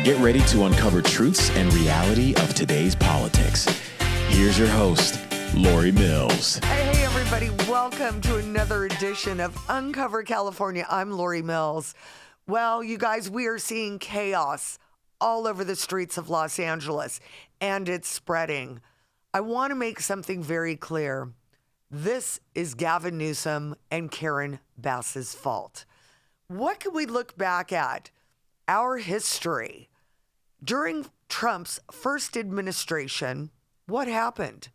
Get ready to uncover truths and reality of today's politics. Here's your host, Lori Mills. Hey, everybody. Welcome to another edition of Uncover California. I'm Lori Mills. Well, you guys, we are seeing chaos all over the streets of Los Angeles, and it's spreading. I want to make something very clear. This is Gavin Newsom and Karen Bass's fault. What can we look back at? Our history. During Trump's first administration, what happened?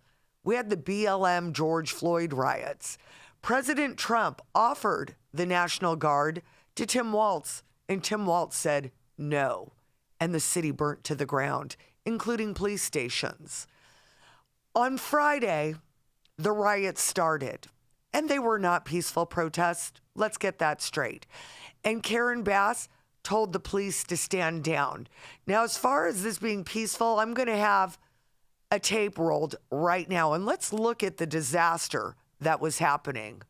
We had the BLM George Floyd riots. President Trump offered the National Guard to Tim Walz, and Tim Walz said no, and the city burnt to the ground, including police stations. On Friday, the riots started, and they were not peaceful protests. Let's get that straight. And Karen Bass told the police to stand down. Now, as far as this being peaceful, I'm going to have a tape rolled right now, and let's look at the disaster that was happening.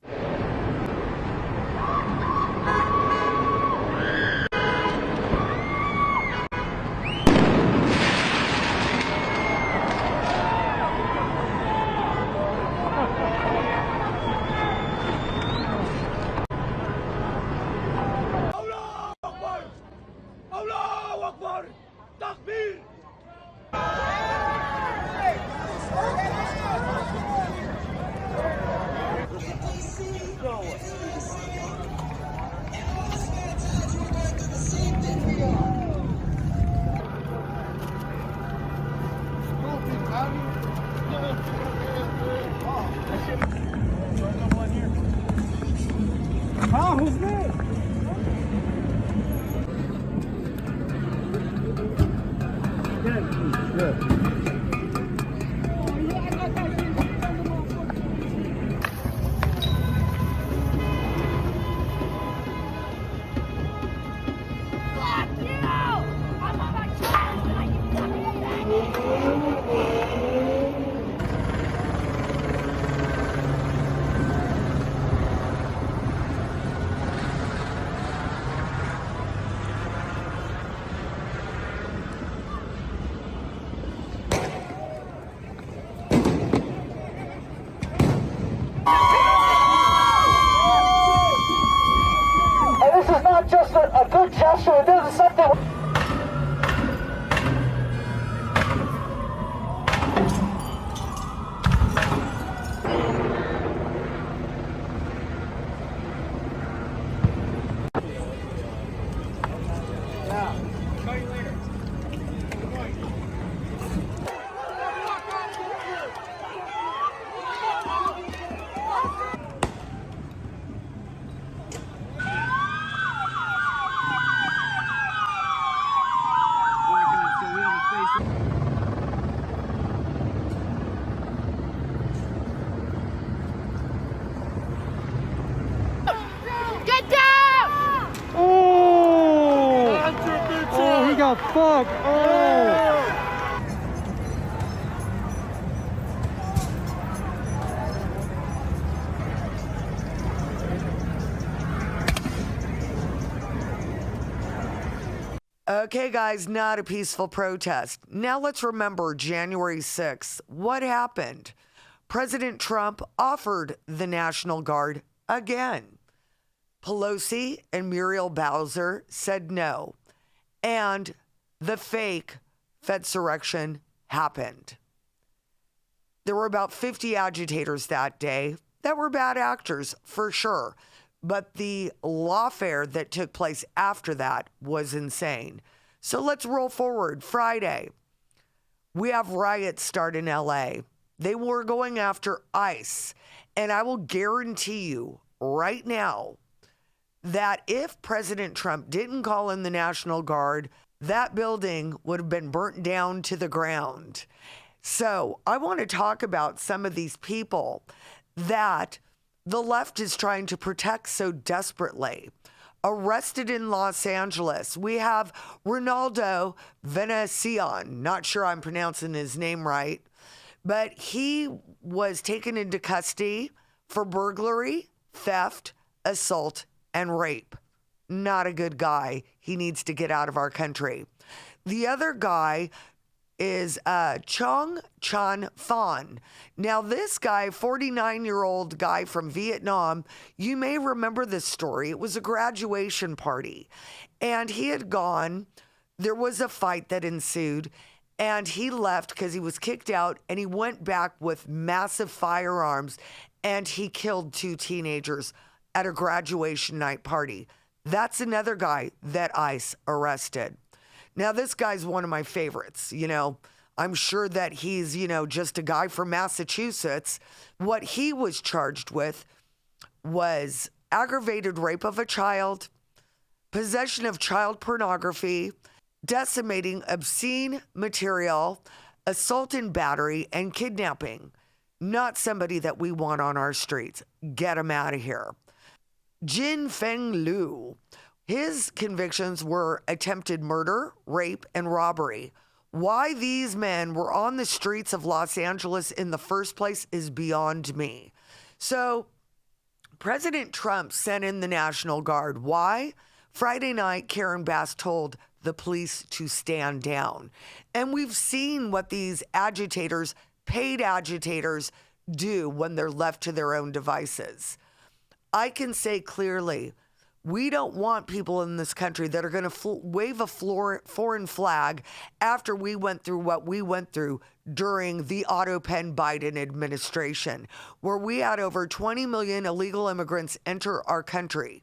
Just a good gesture, this is something. Fuck! Oh! Okay, guys, not a peaceful protest. Now let's remember January 6th. What happened? President Trump offered the National Guard again. Pelosi and Muriel Bowser said no. And the fake Fedsurrection happened. There were about 50 agitators that day that were bad actors, for sure. But the lawfare that took place after that was insane. So let's roll forward. Friday, we have riots start in LA. They were going after ICE. And I will guarantee you right now that if President Trump didn't call in the National Guard, that building would have been burnt down to the ground. So I want to talk about some of these people that the left is trying to protect so desperately. Arrested in Los Angeles, we have Ronaldo Venecian. Not sure I'm pronouncing his name right, but he was taken into custody for burglary, theft, assault, and rape. not a good guy. He needs to get out of our country. The other guy is Chong Chan Thon. Now, this guy, 49-year-old guy from Vietnam, you may remember this story. It was a graduation party, and he had gone. There was a fight that ensued, and he left because he was kicked out, and he went back with massive firearms, and he killed 2 teenagers at a graduation night party. That's another guy that ICE arrested. Now, this guy's one of my favorites. I'm sure that he's, just a guy from Massachusetts. What he was charged with was aggravated rape of a child, possession of child pornography, decimating obscene material, assault and battery, and kidnapping. Not somebody that we want on our streets. Get him out of here. Jin Feng Liu. His convictions were attempted murder, rape, and robbery. Why these men were on the streets of Los Angeles in the first place is beyond me. So, President Trump sent in the National Guard. Why? Friday night, Karen Bass told the police to stand down. And we've seen what these agitators, paid agitators, do when they're left to their own devices. I can say clearly, we don't want people in this country that are going to wave a foreign flag after we went through what we went through during the Autopen Biden administration, where we had over 20 million illegal immigrants enter our country.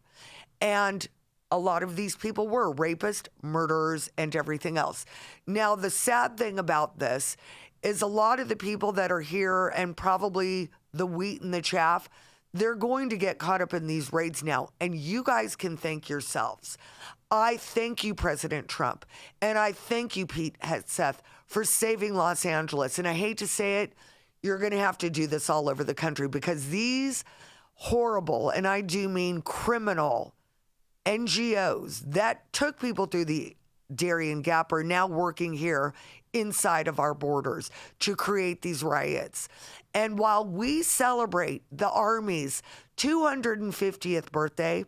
And a lot of these people were rapists, murderers, and everything else. Now, the sad thing about this is a lot of the people that are here, and probably the wheat and the chaff, they're going to get caught up in these raids now, and you guys can thank yourselves. I thank you, President Trump, and I thank you, Pete Hegseth, for saving Los Angeles. And I hate to say it, you're going to have to do this all over the country, because these horrible, and I do mean criminal, NGOs that took people through the Darien Gap are now working here inside of our borders to create these riots. And while we celebrate the Army's 250th birthday,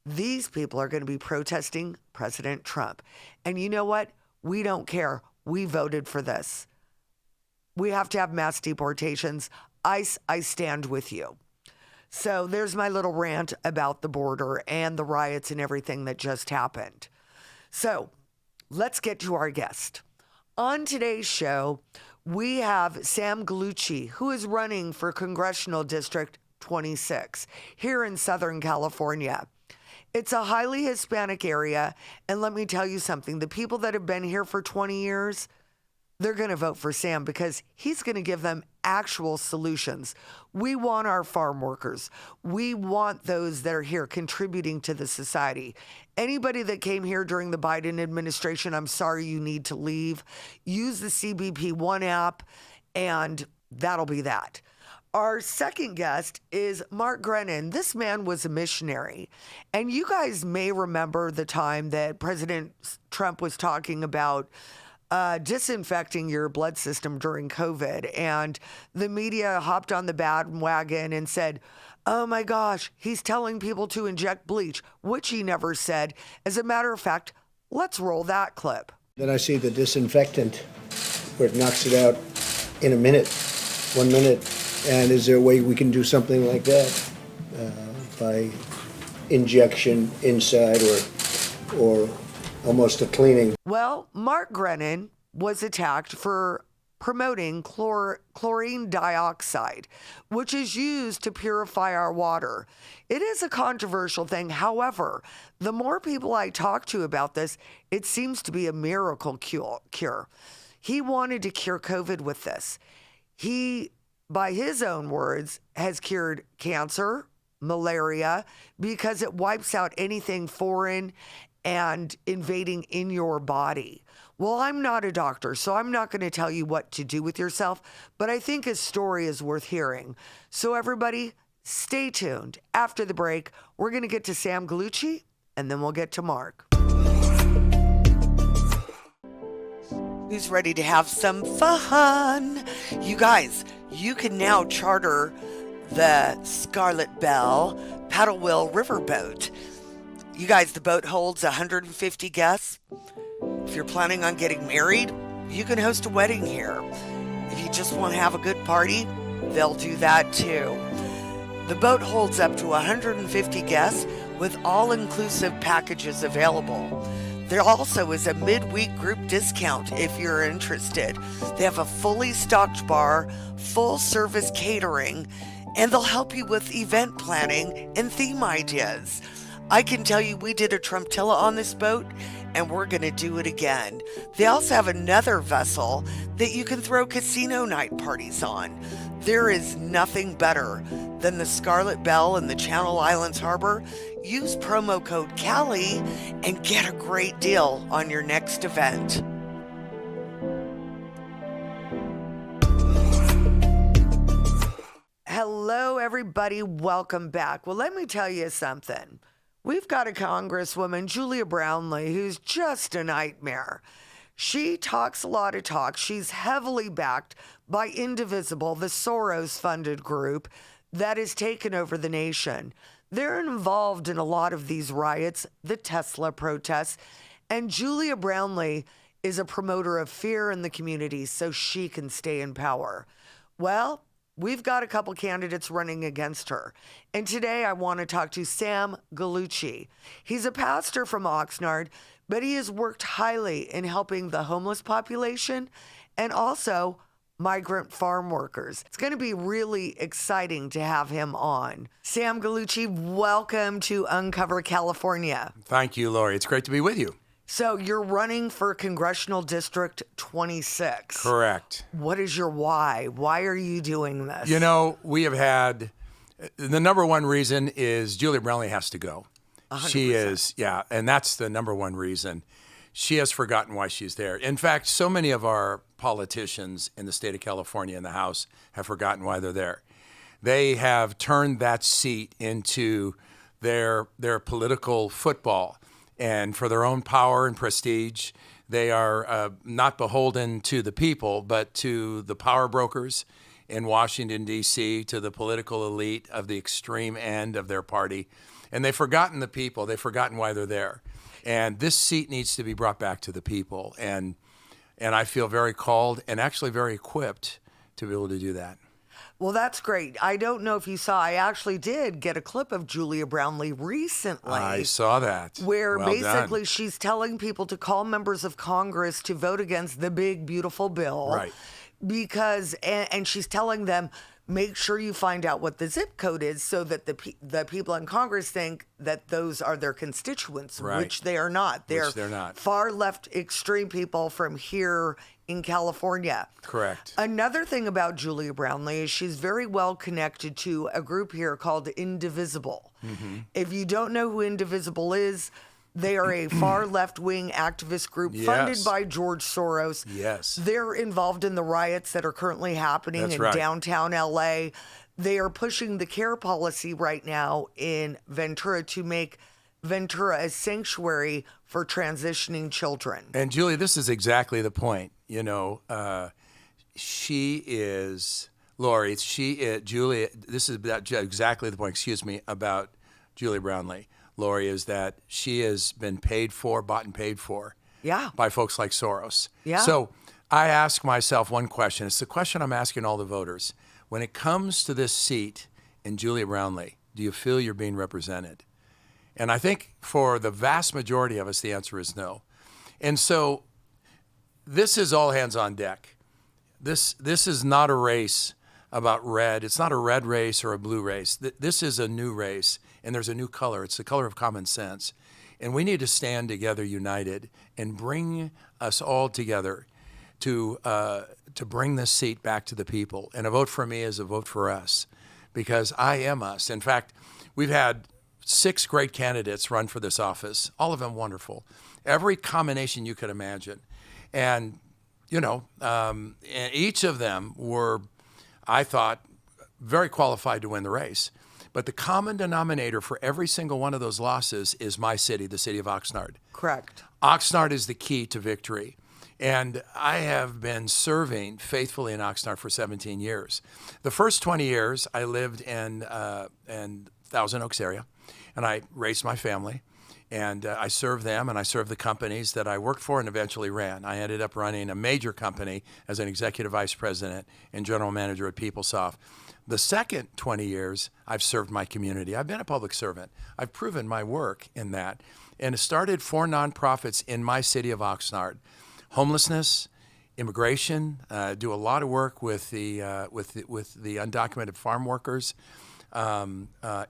these people are going to be protesting President Trump. And you know what? We don't care. We voted for this. We have to have mass deportations. ICE, I stand with you. So there's my little rant about the border and the riots and everything that just happened. So let's get to our guest. On today's show, we have Sam Gallucci, who is running for Congressional District 26 here in Southern California. It's a highly Hispanic area, and let me tell you something. The people that have been here for 20 years, they're going to vote for Sam because he's going to give them actual solutions. We want our farm workers. We want those that are here contributing to the society. Anybody that came here during the Biden administration, I'm sorry, you need to leave. Use the CBP One app, and that'll be that. Our second guest is Mark Grenon. This man was a missionary. And you guys may remember the time that President Trump was talking about disinfecting your blood system during COVID. And the media hopped on the bandwagon and said, oh my gosh, he's telling people to inject bleach, which he never said. As a matter of fact, let's roll that clip. Then I see the disinfectant where it knocks it out in a minute, 1 minute. And is there a way we can do something like that by injection inside or almost a cleaning? Well, Mark Grenon was attacked for promoting chlorine dioxide, which is used to purify our water. It is a controversial thing. However, the more people I talk to about this, it seems to be a miracle cure. He wanted to cure COVID with this. He, by his own words, has cured cancer, malaria, because it wipes out anything foreign and invading in your body. Well, I'm not a doctor, so I'm not going to tell you what to do with yourself, but I think his story is worth hearing. So everybody, stay tuned. After the break, we're going to get to Sam Gallucci, and then we'll get to Mark. Who's ready to have some fun? You guys, you can now charter the Scarlet Bell paddle wheel riverboat. You guys, the boat holds 150 guests. If you're planning on getting married, you can host a wedding here. If you just want to have a good party, they'll do that too. The boat holds up to 150 guests with all-inclusive packages available. There also is a midweek group discount if you're interested. They have a fully stocked bar, full-service catering, and they'll help you with event planning and theme ideas. I can tell you we did a Trumptilla on this boat, and we're going to do it again. They also have another vessel that you can throw casino night parties on. There is nothing better than the Scarlet Belle in the Channel Islands Harbor. Use promo code Callie and get a great deal on your next event. Hello, everybody. Welcome back. Well, let me tell you something. We've got a Congresswoman, Julia Brownley, who's just a nightmare. She talks a lot of talk. She's heavily backed by Indivisible, the Soros-funded group that has taken over the nation. They're involved in a lot of these riots, the Tesla protests, and Julia Brownley is a promoter of fear in the community so she can stay in power. Well, we've got a couple candidates running against her. And today I want to talk to Sam Gallucci. He's a pastor from Oxnard, but he has worked highly in helping the homeless population and also migrant farm workers. It's going to be really exciting to have him on. Sam Gallucci, welcome to Uncover California. Thank you, Lori. It's great to be with you. So you're running for Congressional District 26. Correct. What is your why? Why are you doing this? You know, we have had, the number one reason is Julia Brownley has to go. 100%. She is, yeah, and that's the number one reason. She has forgotten why she's there. In fact, so many of our politicians in the state of California in the House have forgotten why they're there. They have turned that seat into their political football. And for their own power and prestige, they are not beholden to the people, but to the power brokers in Washington, D.C., to the political elite of the extreme end of their party. And they've forgotten the people. They've forgotten why they're there. And this seat needs to be brought back to the people. And I feel very called and actually very equipped to be able to do that. Well, that's great. I don't know if you saw, I actually did get a clip of Julia Brownley recently. I saw that. Where Well basically done. she's telling people to call members of Congress to vote against the big, beautiful bill. Right. Because, and she's telling them, make sure you find out what the zip code is so that the people in Congress think that those are their constituents, Right. which they are not. Which they're not. Far left extreme people from here in California. Correct. Another thing about Julia Brownley is she's very well connected to a group here called Indivisible. Mm-hmm. If you don't know who Indivisible is, they are a far left-wing activist group funded Yes. by George Soros. Yes. They're involved in the riots that are currently happening That's in right. downtown LA. They are pushing the care policy right now in Ventura to make Ventura a sanctuary for transitioning children. And Julia, this is exactly the point. You know, she is, Lori, Julia, this is exactly the point, about Julia Brownley. Lori, is that she has been bought and paid for Yeah. by folks like Soros. Yeah. So I ask myself one question. It's the question I'm asking all the voters. When it comes to this seat in Julia Brownley, do you feel you're being represented? And I think for the vast majority of us, the answer is no. And so this is all hands on deck. This is not a race about red. It's not a red race or a blue race. This is a new race, and there's a new color. It's the color of common sense. And we need to stand together united and bring us all together to bring this seat back to the people. And a vote for me is a vote for us, because I am us. In fact, we've had 6 great candidates run for this office, all of them wonderful. Every combination you could imagine. And, you know, and each of them were, I thought, very qualified to win the race. But the common denominator for every single one of those losses is my city, the city of Oxnard. Correct. Oxnard is the key to victory. And I have been serving faithfully in Oxnard for 17 years. The first 20 years, I lived in Thousand Oaks area, and I raised my family. And I served them, and I served the companies that I worked for and eventually ran. I ended up running a major company as an executive vice president and general manager at PeopleSoft. The second 20 years, I've served my community. I've been a public servant. I've proven my work in that. And started 4 nonprofits in my city of Oxnard. Homelessness, immigration, do a lot of work with the undocumented farm workers,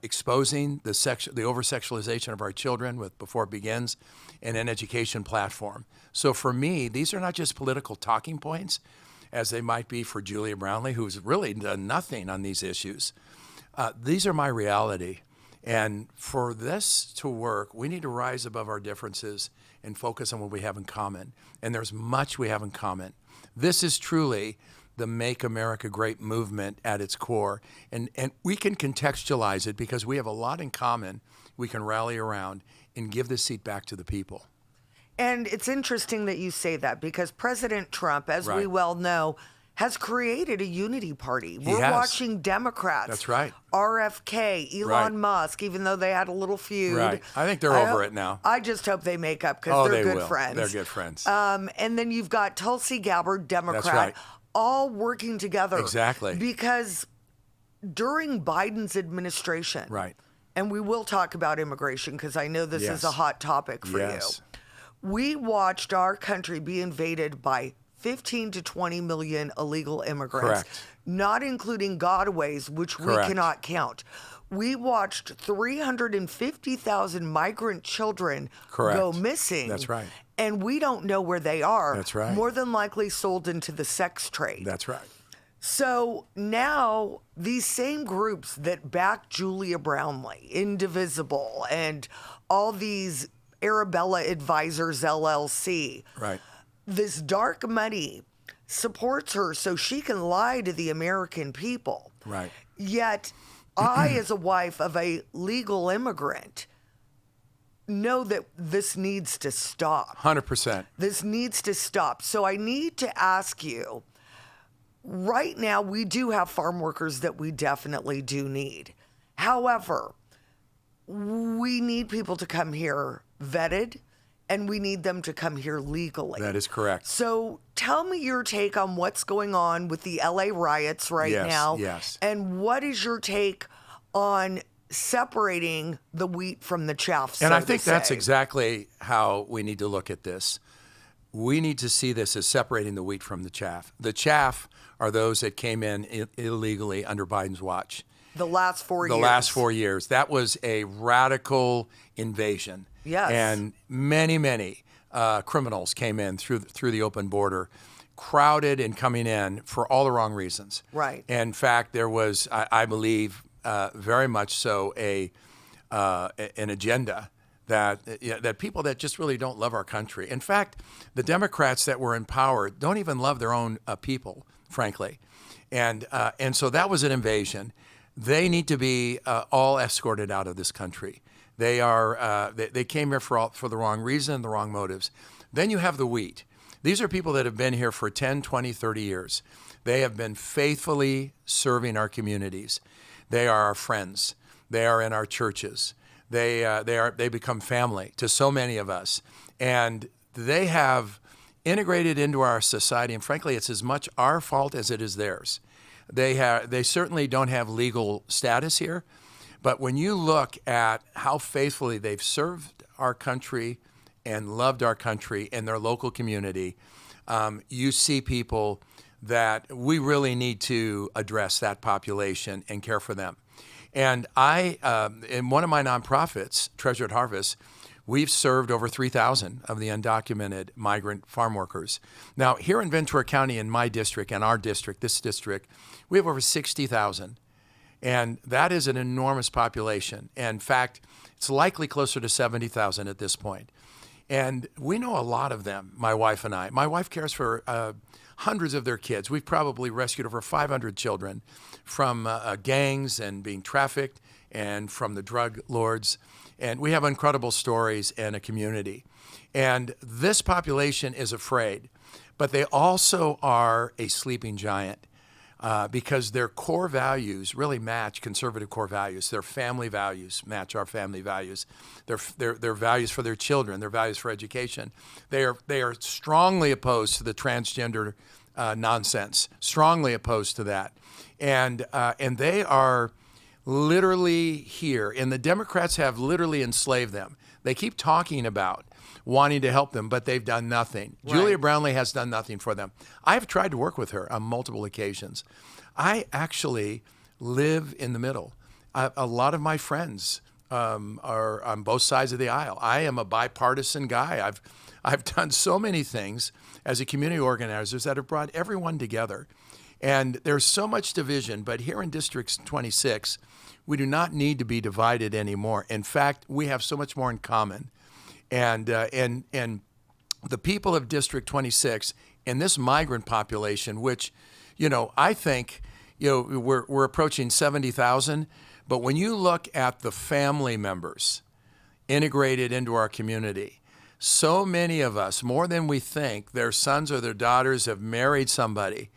exposing the over-sexualization of our children with Before It Begins, and an education platform. So for me, these are not just political talking points, as they might be for Julia Brownlee, who's really done nothing on these issues. These are my reality. And for this to work, we need to rise above our differences and focus on what we have in common. And there's much we have in common. This is truly the Make America Great movement at its core. And we can contextualize it because we have a lot in common we can rally around and give this seat back to the people. And it's interesting that you say that because President Trump, as we Right. well know, has created a unity party. We're has. watching Democrats. That's right. RFK, Elon Right. Musk, even though they had a little feud. Right. I think they're over it now. I just hope they make up because they're they good will. friends. They're good friends. And then you've got Tulsi Gabbard, Democrat, right. all working together. Exactly. Because during Biden's administration, Right. and we will talk about immigration because I know this is Yes. a hot topic for Yes. you. We watched our country be invaded by 15 to 20 million illegal immigrants, Correct. not including gotaways, which we Correct. cannot count. We watched 350,000 migrant children Correct. go missing. That's right. And we don't know where they are. That's right. More than likely sold into the sex trade. That's right. So now these same groups that back Julia Brownlee, Indivisible, and all these Arabella Advisors LLC, Right. this dark money supports her so she can lie to the American people. Right. Yet I, as a wife of a legal immigrant, know that this needs to stop. 100%. This needs to stop. So I need to ask you, right now we do have farm workers that we definitely do need. However, we need people to come here vetted, and we need them to come here legally. That is correct. So tell me your take on what's going on with the LA riots right Yes, now. yes. And what is your take on separating the wheat from the chaff? And so I think to that's say? exactly how we need to look at this. We need to see this as separating the wheat from the chaff. The chaff are those that came in illegally under Biden's watch. The last 4 years. The last 4 years. That was a radical invasion. Yes. And many criminals came in through the open border, crowded and coming in for all the wrong reasons. Right. In fact, there was, I believe, very much so an agenda that people that just really don't love our country. In fact, the Democrats that were in power don't even love their own people, frankly. And so that was an invasion. They need to be all escorted out of this country. They came here for the wrong reason, the wrong motives. Then you have the wheat. These are people that have been here for 10, 20, 30 years. They have been faithfully serving our communities. They are our friends. They are in our churches. They become family to so many of us. And they have integrated into our society, and frankly, it's as much our fault as it is theirs. They certainly don't have legal status here, but when you look at how faithfully they've served our country and loved our country and their local community, you see people that we really need to address that population and care for them. And in one of my nonprofits, Treasure at Harvest, we've served over 3,000 of the undocumented migrant farm workers. Now, here in Ventura County, in my district and our district, this district, we have over 60,000. And that is an enormous population. In fact, it's likely closer to 70,000 at this point. And we know a lot of them, my wife and I. My wife cares for hundreds of their kids. We've probably rescued over 500 children from gangs and being trafficked and from the drug lords. And we have incredible stories and a community. And this population is afraid, but they also are a sleeping giant. because their core values really match conservative core values. Their family values match our family values. Their values for their children, their values for education. They are strongly opposed to the transgender nonsense. Strongly opposed to that, and they are literally here. And the Democrats have literally enslaved them. They keep talking about wanting to help them, but they've done nothing. Right. Julia Brownlee has done nothing for them. I've tried to work with her on multiple occasions. I actually live in the middle. A lot of my friends are on both sides of the aisle. I am a bipartisan guy. I've done so many things as a community organizer that have brought everyone together. And there's so much division, but here in District 26, we do not need to be divided anymore. In fact, we have so much more in common. And the people of District 26 and this migrant population, which, I think, we're approaching 70,000. But when you look at the family members integrated into our community, so many of us, more than we think, their sons or their daughters have married somebody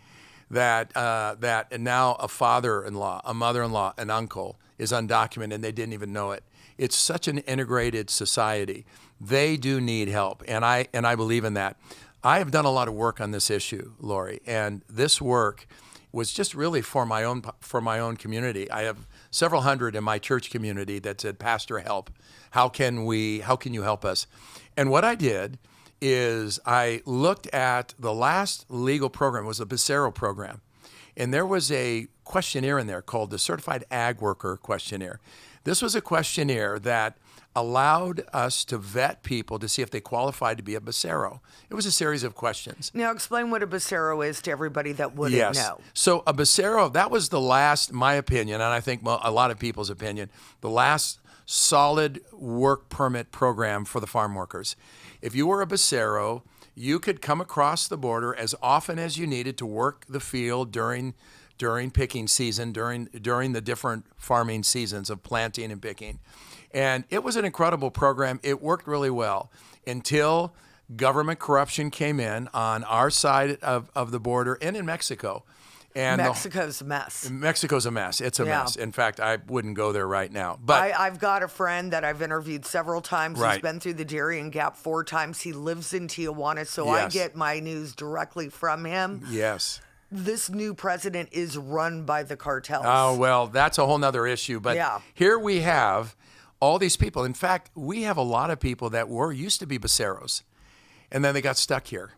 that now a father-in-law, a mother-in-law, an uncle is undocumented and they didn't even know it. It's such an integrated society. They do need help, and I believe in that. I have done a lot of work on this issue, Lori, and this work was just really for my own community. I have several hundred in my church community that said, "Pastor, help. How can you help us?" And what I did is I looked at the last legal program. It was a Becerra program, and there was a questionnaire in there called the Certified Ag Worker Questionnaire. This was a questionnaire that allowed us to vet people to see if they qualified to be a Becerra. It was a series of questions. Now explain what a Becerra is to everybody that wouldn't know. So a Becerra, that was the last, my opinion, and I think a lot of people's opinion, the last solid work permit program for the farm workers. If you were a Becerra, you could come across the border as often as you needed to work the field during picking season, during the different farming seasons of planting and picking. And it was an incredible program. It worked really well until government corruption came in on our side of the border and in Mexico. And Mexico's a mess. Mexico's a mess. It's a mess. In fact, I wouldn't go there right now. But I've got a friend that I've interviewed several times. Right. He's been through the Darien Gap 4 times. He lives in Tijuana, so Yes. I get my news directly from him. Yes. This new president is run by the cartels. Oh, well, that's a whole nother issue. But here we have all these people. In fact, we have a lot of people that used to be Becerros, and then they got stuck here.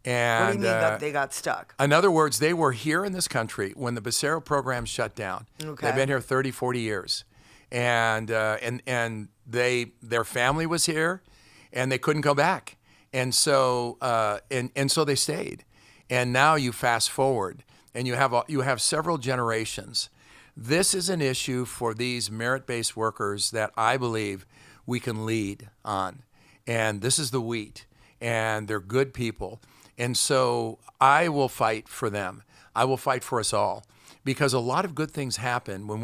And what do you mean that they got stuck? In other words, they were here in this country when the Becerra program shut down. Okay. They've been here 30, 40 years. And their family was here, and they couldn't go back. And so so they stayed. And now you fast forward, and you have several generations. This is an issue for these merit-based workers that I believe we can lead on. And this is the wheat, and they're good people. And so I will fight for them. I will fight for us all, because a lot of good things happen when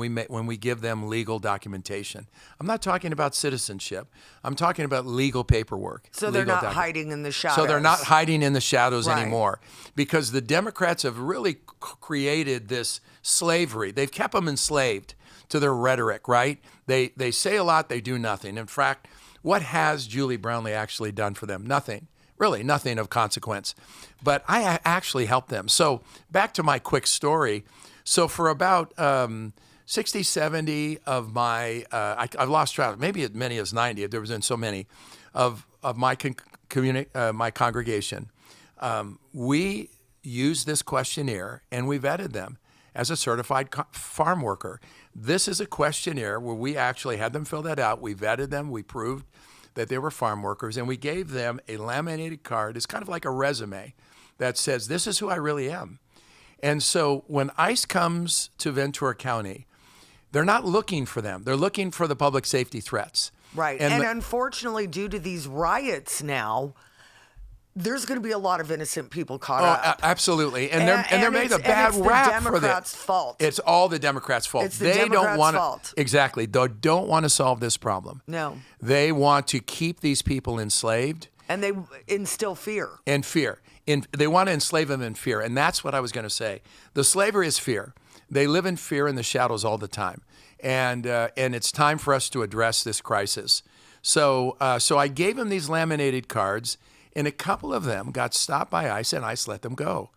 we give them legal documentation. I'm not talking about citizenship. I'm talking about legal paperwork. So they're not hiding in the shadows. So they're not hiding in the shadows Right. anymore, because the Democrats have really created this slavery. They've kept them enslaved to their rhetoric, right? They say a lot, they do nothing. In fact, what has Julie Brownlee actually done for them? Nothing. Really, nothing of consequence. But I actually helped them. So back to my quick story. So for about 60, 70 of my, I've lost track, maybe as many as 90, there was in so many, of my my congregation, we used this questionnaire and we vetted them as a certified farm worker. This is a questionnaire where we actually had them fill that out. We vetted them. We proved that they were farm workers, and we gave them a laminated card. It's kind of like a resume that says, this is who I really am. And so when ICE comes to Ventura County, they're not looking for them. They're looking for the public safety threats. Right. And unfortunately, due to these riots now, there's going to be a lot of innocent people caught up. Absolutely. And they're made a bad rap for this. It's the Democrats' fault. It's all the Democrats' fault. It's the Democrats' fault. Exactly. They don't want to solve this problem. No. They want to keep these people enslaved. And they instill fear. And fear. They want to enslave them in fear. And that's what I was going to say. The slavery is fear. They live in fear in the shadows all the time. And it's time for us to address this crisis. So I gave them these laminated cards, and a couple of them got stopped by ICE, and ICE let them go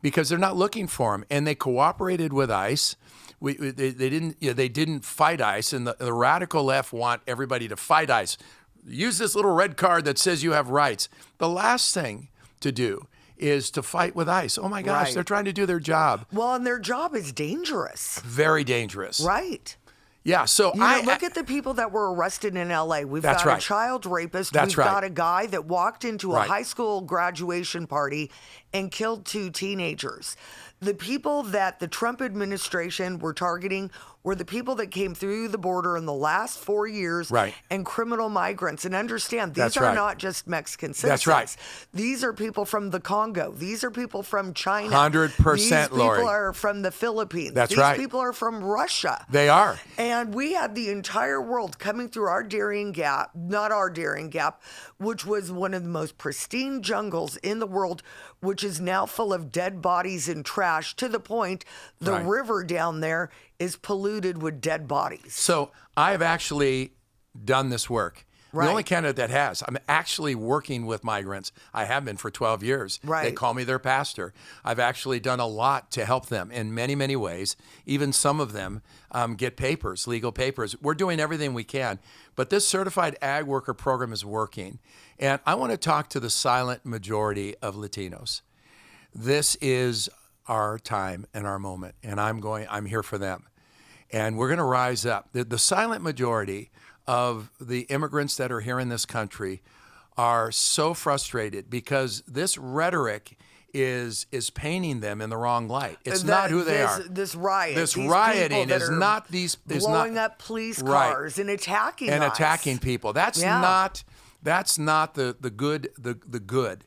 because they're not looking for them. And they cooperated with ICE. They didn't fight ICE, and the radical left want everybody to fight ICE. Use this little red card that says you have rights. The last thing to do is to fight with ICE. Oh my gosh, They're trying to do their job. Well, and their job is dangerous. Very dangerous. Right. Yeah, so look at the people that were arrested in LA. We've got a child rapist. We've got a guy that walked into a high school graduation party and killed 2 teenagers. The people that the Trump administration were targeting were the people that came through the border in the last 4 years and criminal migrants. And understand, these are not just Mexican citizens. That's right. These are people from the Congo. These are people from China. 100%, Lori. These people are from the Philippines. That's These people are from Russia. They are. And we had the entire world coming through our Darien Gap, not our Darien Gap, which was one of the most pristine jungles in the world, which is now full of dead bodies and trash to the point the river down there is polluted with dead bodies. So I've actually done this work. Right. The only candidate that has. I'm actually working with migrants. I have been for 12 years. Right. They call me their pastor. I've actually done a lot to help them in many, many ways. Even some of them get papers, legal papers. We're doing everything we can. But this certified ag worker program is working. And I want to talk to the silent majority of Latinos. This is our time and our moment. And I'm here for them. And we're going to rise up. The silent majority of the immigrants that are here in this country are so frustrated because this rhetoric is painting them in the wrong light. It's not who they are. This riot. This rioting is not these blowing up police cars and attacking us. Attacking people. That's not the good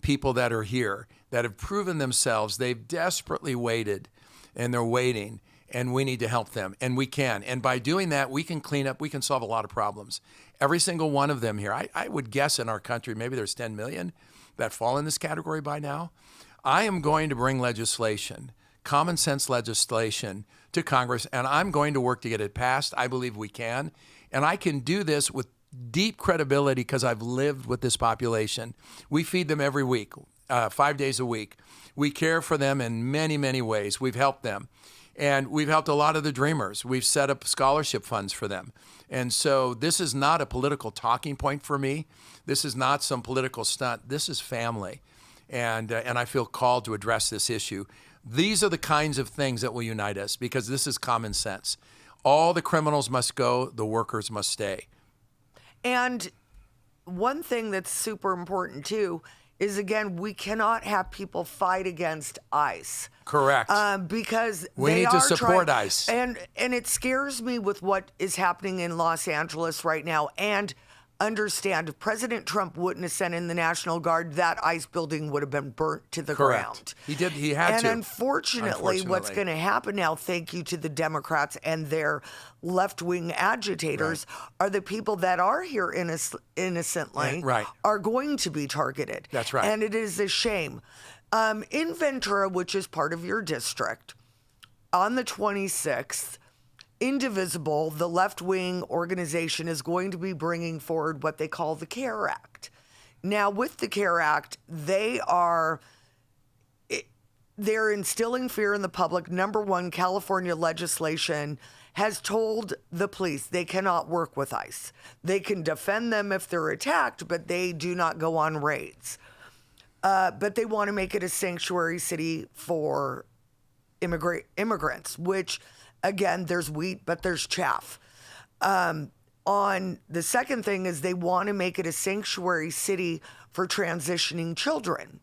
people that are here that have proven themselves. They've desperately waited, and they're waiting. And we need to help them, and we can. And by doing that, we can clean up, we can solve a lot of problems. Every single one of them here, I would guess in our country, maybe there's 10 million that fall in this category by now. I am going to bring legislation, common sense legislation, to Congress, and I'm going to work to get it passed. I believe we can. And I can do this with deep credibility because I've lived with this population. We feed them every week, 5 days a week. We care for them in many, many ways. We've helped them. And we've helped a lot of the dreamers. We've set up scholarship funds for them. And so this is not a political talking point for me. This is not some political stunt. This is family. And I feel called to address this issue. These are the kinds of things that will unite us because this is common sense. All the criminals must go. The workers must stay. And one thing that's super important, too, is, again, we cannot have people fight against ICE. Correct. Because we need to support ICE. And it scares me with what is happening in Los Angeles right now. And understand, if President Trump wouldn't have sent in the National Guard, that ICE building would have been burnt to the ground. He did. He had to. And unfortunately, what's going to happen now, thank you to the Democrats and their left-wing agitators, are the people that are here innocently are going to be targeted. That's right. And it is a shame. In Ventura, which is part of your district, on the 26th, Indivisible, the left-wing organization, is going to be bringing forward what they call the CARE Act. Now, with the CARE Act, they're instilling fear in the public. Number one, California legislation has told the police they cannot work with ICE. They can defend them if they're attacked, but they do not go on raids. But they want to make it a sanctuary city for immigrants, which, again, there's wheat, but there's chaff. On the second thing is they want to make it a sanctuary city for transitioning children.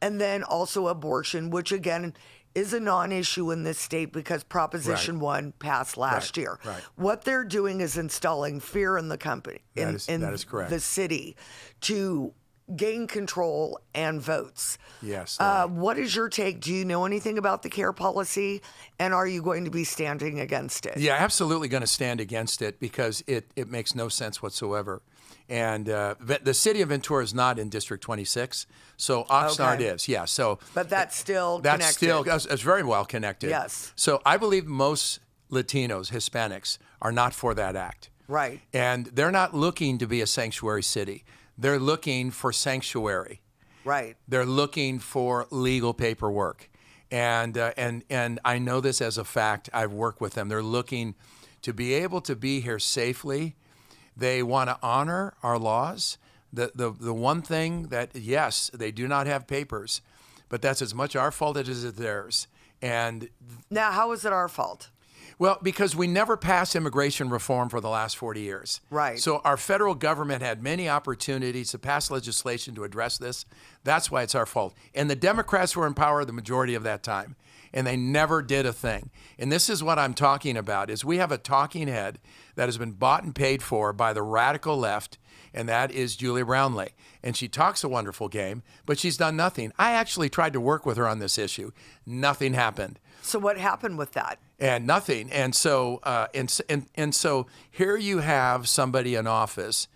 And then also abortion, which, again, is a non-issue in this state because Proposition 1 passed last year. Right. What they're doing is installing fear in the company, that is correct. The city, to gain control and votes. Yes. What is your take? Do you know anything about the CARE policy, and are you going to be standing against it? Yeah, absolutely going to stand against it because it makes no sense whatsoever. And the city of Ventura is not in District 26, so Oxnard Okay. is. Yeah, so But that's still that's connected. still it's very well connected. Yes. So I believe most Latinos, Hispanics, are not for that act. Right. And they're not looking to be a sanctuary city. They're looking for sanctuary. Right. They're looking for legal paperwork. And I know this as a fact. I've worked with them. They're looking to be able to be here safely. They want to honor our laws. The one thing that, yes, they do not have papers, but that's as much our fault as it is theirs. And Now, how is it our fault? well, because we never passed immigration reform for the last 40 years. Right. So our federal government had many opportunities to pass legislation to address this. That's why it's our fault. And the Democrats were in power the majority of that time, and they never did a thing. And this is what I'm talking about, is we have a talking head that has been bought and paid for by the radical left, and that is Julia Brownlee. And she talks a wonderful game, but she's done nothing. I actually tried to work with her on this issue. Nothing happened. So what happened with that? And nothing. And so, so here you have somebody in office,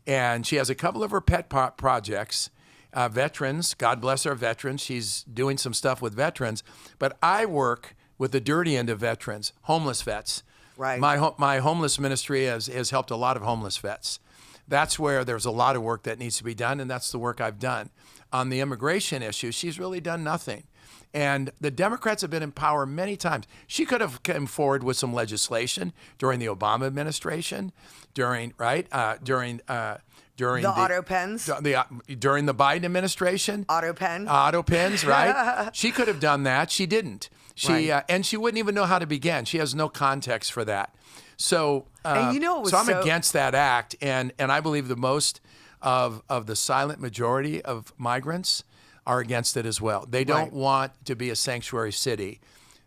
and she has a couple of her pet projects, veterans. God bless our veterans. She's doing some stuff with veterans. But I work with the dirty end of veterans, homeless vets. Right. My homeless ministry has helped a lot of homeless vets. That's where there's a lot of work that needs to be done, and that's the work I've done. On the immigration issue, she's really done nothing. And the Democrats have been in power many times. She could have come forward with some legislation during the Obama administration, during the auto pens? during the Biden administration. Auto pen? Auto pens, right? She could have done that. She didn't. Right. And she wouldn't even know how to begin. She has no context for that. So, And you know, it was so I'm so- against that act, and I believe the most of the silent majority of migrants are against it as well. They don't Right. want to be a sanctuary city.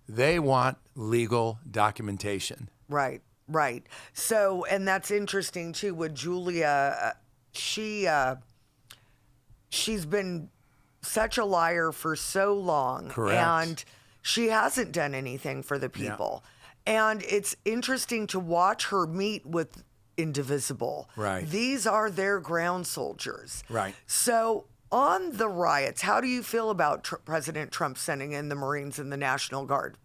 They want legal documentation. Right, right. So, and that's interesting too with Julia. She's been such a liar for so long. Correct. And she hasn't done anything for the people. And it's interesting to watch her meet with Indivisible. Right. These are their ground soldiers. Right. So, on the riots, how do you feel about President Trump sending in the Marines and the National Guard?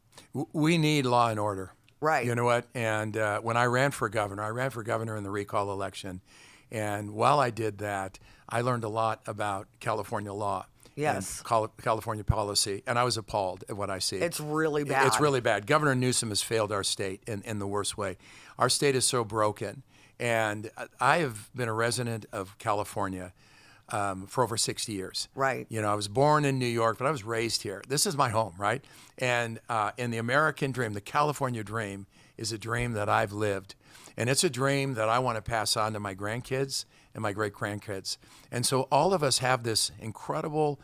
We need law and order. Right. You know what? And when I ran for governor in the recall election. And while I did that, I learned a lot about California law. Yes. And California policy. And I was appalled at what I see. It's really bad. It's really bad. Governor Newsom has failed our state in the worst way. Our state is so broken. And I have been a resident of California for over 60 years. Right. You know, I was born in New York, but I was raised here. This is my home, right? And the American dream, the California dream, is a dream that I've lived. And it's a dream that I want to pass on to my grandkids and my great-grandkids. And so all of us have this incredible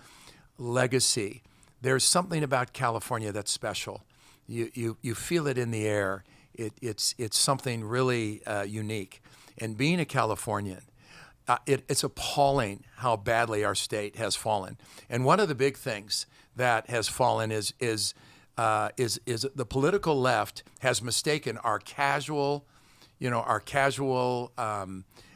legacy. There's something about California that's special. You feel it in the air. It's something really unique. And being a Californian, it's appalling how badly our state has fallen. And one of the big things that has fallen is the political left has mistaken our casual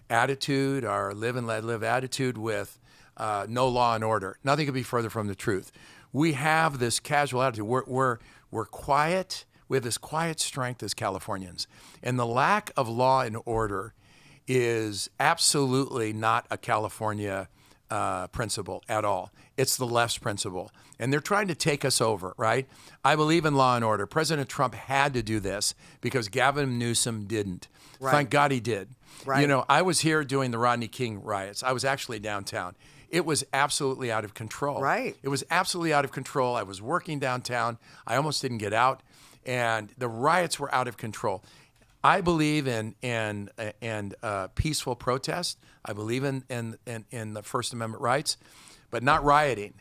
attitude, our live and let live attitude with no law and order. Nothing could be further from the truth. We have this casual attitude. We're quiet. We have this quiet strength as Californians. And the lack of law and order is absolutely not a California principle at all. It's the left's principle. And they're trying to take us over, right? I believe in law and order. President Trump had to do this because Gavin Newsom didn't. Right. Thank God he did. Right. You know, I was here during the Rodney King riots. I was actually downtown. It was absolutely out of control. Right. It was absolutely out of control. I was working downtown. I almost didn't get out. And the riots were out of control. I believe in peaceful protest. I believe in the First Amendment rights, but not rioting.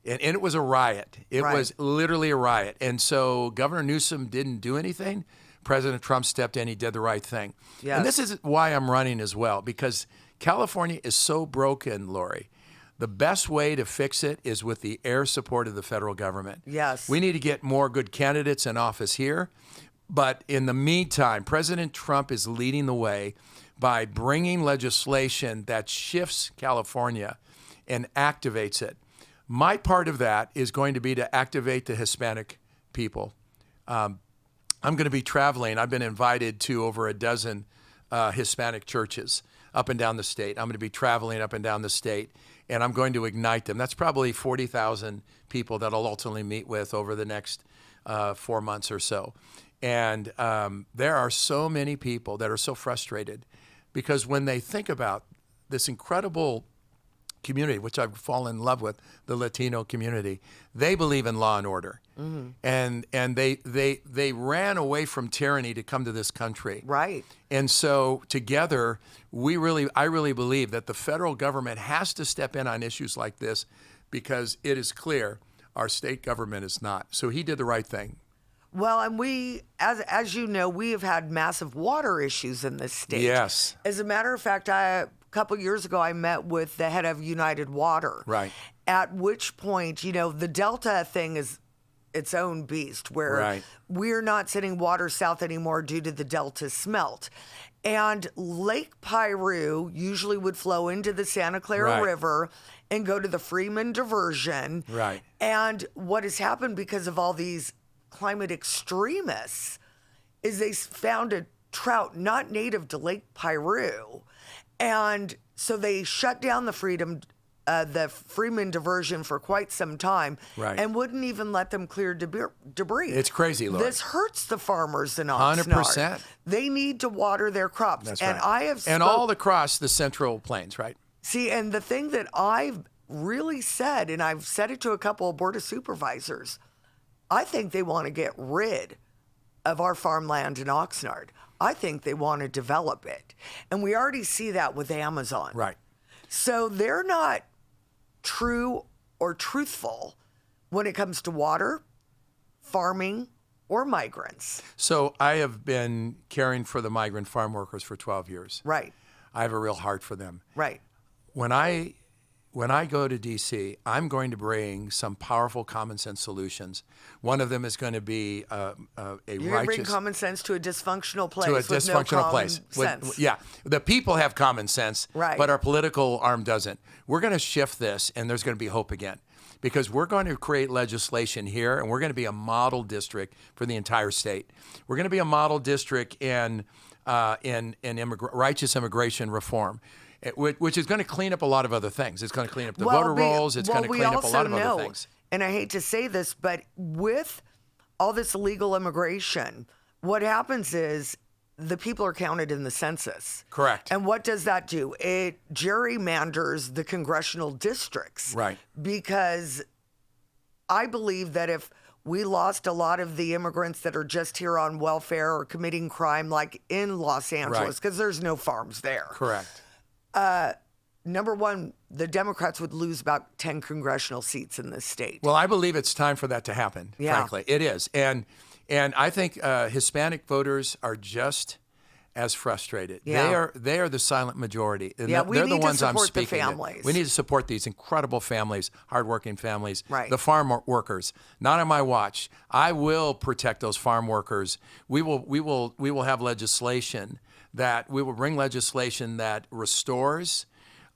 And it was a riot. It Right. was literally a riot. And so Governor Newsom didn't do anything. President Trump stepped in. He did the right thing. Yes. And this is why I'm running as well, because California is so broken, Lori. The best way to fix it is with the air support of the federal government. Yes. We need to get more good candidates in office here. But in the meantime, President Trump is leading the way by bringing legislation that shifts California and activates it. My part of that is going to be to activate the Hispanic people. I'm going to be traveling. I've been invited to over a dozen Hispanic churches up and down the state. I'm going to be traveling up and down the state, and I'm going to ignite them. That's probably 40,000 people that I'll ultimately meet with over the next 4 months or so. And there are so many people that are so frustrated because when they think about this incredible community, which I've fallen in love with, the Latino community, they believe in law and order. And they ran away from tyranny to come to this country. Right. And so together, I really believe that the federal government has to step in on issues like this because it is clear our state government is not. So he did the right thing. Well, and we, as you know, we have had massive water issues in this state. Yes. As a matter of fact, a couple years ago, I met with the head of United Water. Right. At which point, the Delta thing is its own beast, where we're not sending water south anymore due to the Delta smelt. And Lake Piru usually would flow into the Santa Clara River and go to the Freeman diversion. Right. And what has happened because of all these climate extremists is they found a trout not native to Lake Piru. And so they shut down the Freeman diversion for quite some time and wouldn't even let them clear debris. It's crazy, Lord. This hurts the farmers in Oxnard. 100%. They need to water their crops. That's and right. And all across the Central Plains, right? See, and the thing that I've really said, and I've said it to a couple of Board of Supervisors, I think they want to get rid of our farmland in Oxnard. I think they want to develop it. And we already see that with Amazon. Right. So they're not true or truthful when it comes to water, farming, or migrants. So I have been caring for the migrant farm workers for 12 years. Right. I have a real heart for them. Right. When I go to D.C., I'm going to bring some powerful common sense solutions. One of them is going to be You're going to bring common sense to a dysfunctional place. Yeah, the people have common sense, right, but our political arm doesn't. We're going to shift this, and there's going to be hope again. Because we're going to create legislation here, and we're going to be a model district for the entire state. We're going to be a model district in righteous immigration reform, which is going to clean up a lot of other things. It's going to clean up the voter rolls. It's going to clean up a lot of other things. And I hate to say this, but with all this illegal immigration, what happens is the people are counted in the census. Correct. And what does that do? It gerrymanders the congressional districts. Right. Because I believe that if we lost a lot of the immigrants that are just here on welfare or committing crime, like in Los Angeles, because there's no farms there. Correct. Number one, the Democrats would lose about 10 congressional seats in this state. Well, I believe it's time for that to happen, frankly. It is. And I think Hispanic voters are just as frustrated. Yeah. They are the silent majority. And yeah, they're the ones I'm speaking the families. to. We need to support these incredible families, hardworking families, right, the farm workers. Not on my watch. I will protect those farm workers. We will have legislation that we will bring legislation that restores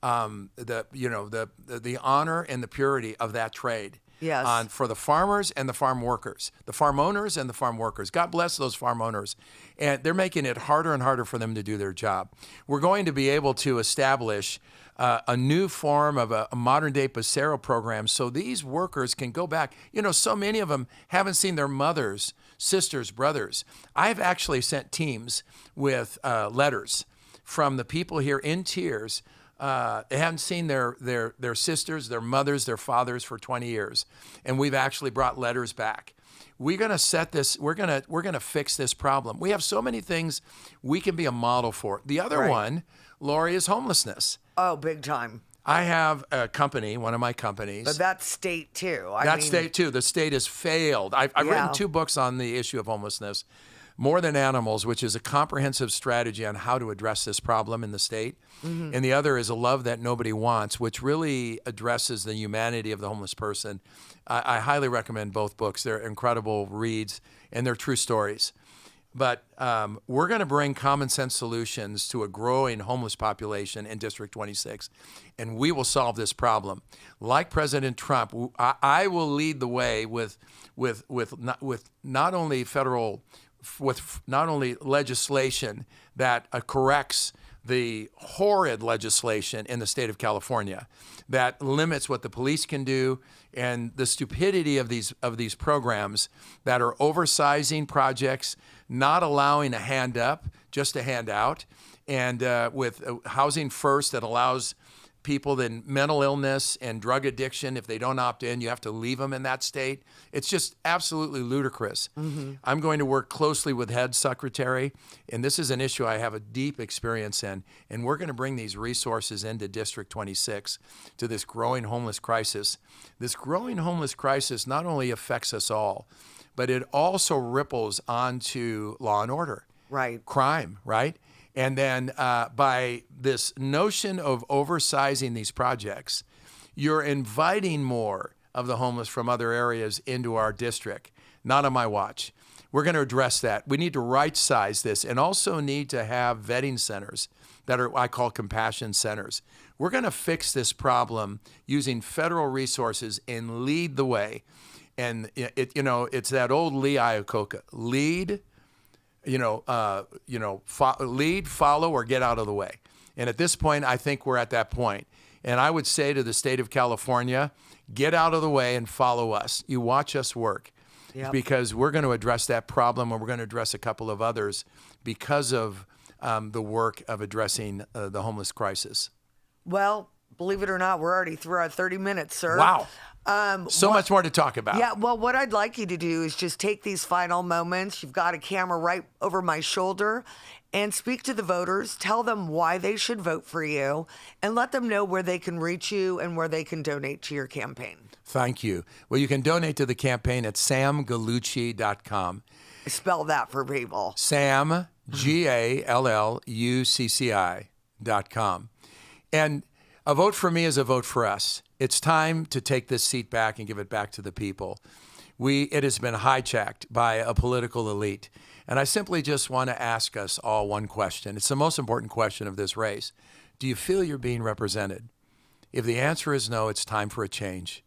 the honor and the purity of that trade. Yes. For the farmers and the farm workers, the farm owners and the farm workers. God bless those farm owners. And they're making it harder and harder for them to do their job. We're going to be able to establish a new form of a modern-day Pacero program so these workers can go back. So many of them haven't seen their mothers, sisters, brothers. I've actually sent teams with letters from the people here in tears. They haven't seen their sisters, their mothers, their fathers for 20 years, and we've actually brought letters back. We're going to set this. We're going to fix this problem. We have so many things we can be a model for. The other one, Lori, is homelessness. Oh, big time. I have a company, one of my companies. But that's state too. State too. The state has failed. I've written 2 books on the issue of homelessness. More Than Animals, which is a comprehensive strategy on how to address this problem in the state. Mm-hmm. And the other is A Love That Nobody Wants, which really addresses the humanity of the homeless person. I highly recommend both books. They're incredible reads, and they're true stories. But we're going to bring common sense solutions to a growing homeless population in District 26, and we will solve this problem. Like President Trump, I will lead the way with not only legislation that corrects the horrid legislation in the state of California that limits what the police can do, and the stupidity of these programs that are oversizing projects, not allowing a hand up, just a hand out, and with Housing First that allows people in mental illness and drug addiction, if they don't opt in, you have to leave them in that state. It's just absolutely ludicrous. I'm going to work closely with Head Secretary, and this is an issue I have a deep experience in, and we're going to bring these resources into District 26 to this growing homeless crisis. This growing homeless crisis not only affects us all, but it also ripples onto law and order. Right. Crime, right? And then by this notion of oversizing these projects, you're inviting more of the homeless from other areas into our district. Not on my watch. We're going to address that. We need to right-size this and also need to have vetting centers that are, I call compassion centers. We're going to fix this problem using federal resources and lead the way. And it's that old Lee Iacocca, lead, lead, follow, or get out of the way. And at this point, I think we're at that point. And I would say to the state of California, get out of the way and follow us. You watch us work. Yep. Because we're going to address that problem, and we're going to address a couple of others because of the work of addressing the homeless crisis. Well, believe it or not, we're already through our 30 minutes, sir. Wow. So much more to talk about. Yeah, well, what I'd like you to do is just take these final moments. You've got a camera right over my shoulder, and speak to the voters. Tell them why they should vote for you, and let them know where they can reach you and where they can donate to your campaign. Thank you. Well, you can donate to the campaign at samgallucci.com. Spell that for people. Sam, GALLUCCI.com. And a vote for me is a vote for us. It's time to take this seat back and give it back to the people. It has been hijacked by a political elite. And I simply just want to ask us all one question. It's the most important question of this race. Do you feel you're being represented? If the answer is no, it's time for a change.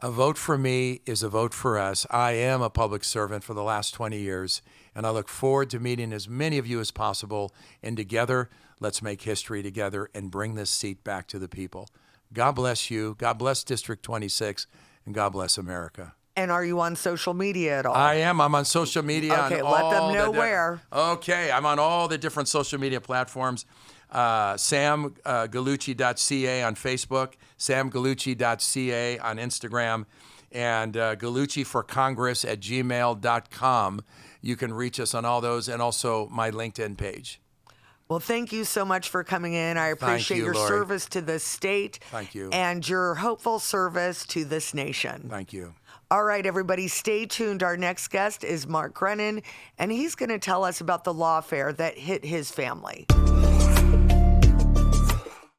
A vote for me is a vote for us. I am a public servant for the last 20 years, and I look forward to meeting as many of you as possible. And together, let's make history together and bring this seat back to the people. God bless you. God bless District 26, and God bless America. And are you on social media at all? I am. I'm on social media. Okay, let them know where. Okay, I'm on all the different social media platforms. SamGallucci.ca on Facebook, SamGallucci.ca on Instagram, and GallucciForCongress@gmail.com. You can reach us on all those, and also my LinkedIn page. Well, thank you so much for coming in. I appreciate your Lori. service to this state. Thank you. And your hopeful service to this nation. Thank you. All right, everybody, stay tuned. Our next guest is Mark Grenon, and he's going to tell us about the lawfare that hit his family.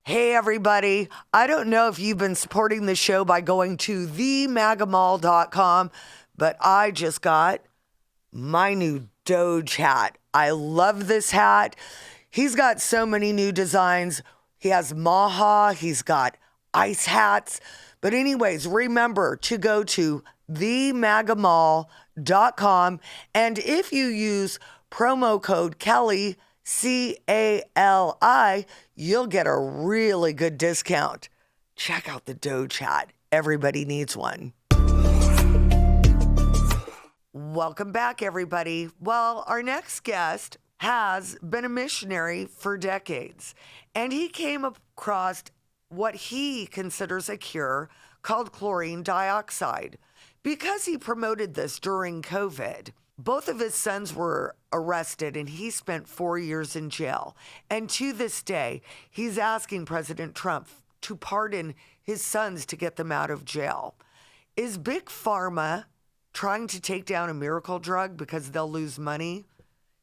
Hey, everybody. I don't know if you've been supporting the show by going to themagamall.com, but I just got my new Doge hat. I love this hat. He's got so many new designs. He has Maha. He's got ice hats. But anyways, remember to go to themagamall.com. And if you use promo code Kelly, CALI, you'll get a really good discount. Check out the Doge hat. Everybody needs one. Welcome back, everybody. Well, our next guest has been a missionary for decades, and he came across what he considers a cure called chlorine dioxide. Because he promoted this during COVID, both of his sons were arrested, and he spent 4 years in jail. And to this day, he's asking President Trump to pardon his sons to get them out of jail. Is Big Pharma trying to take down a miracle drug because they'll lose money?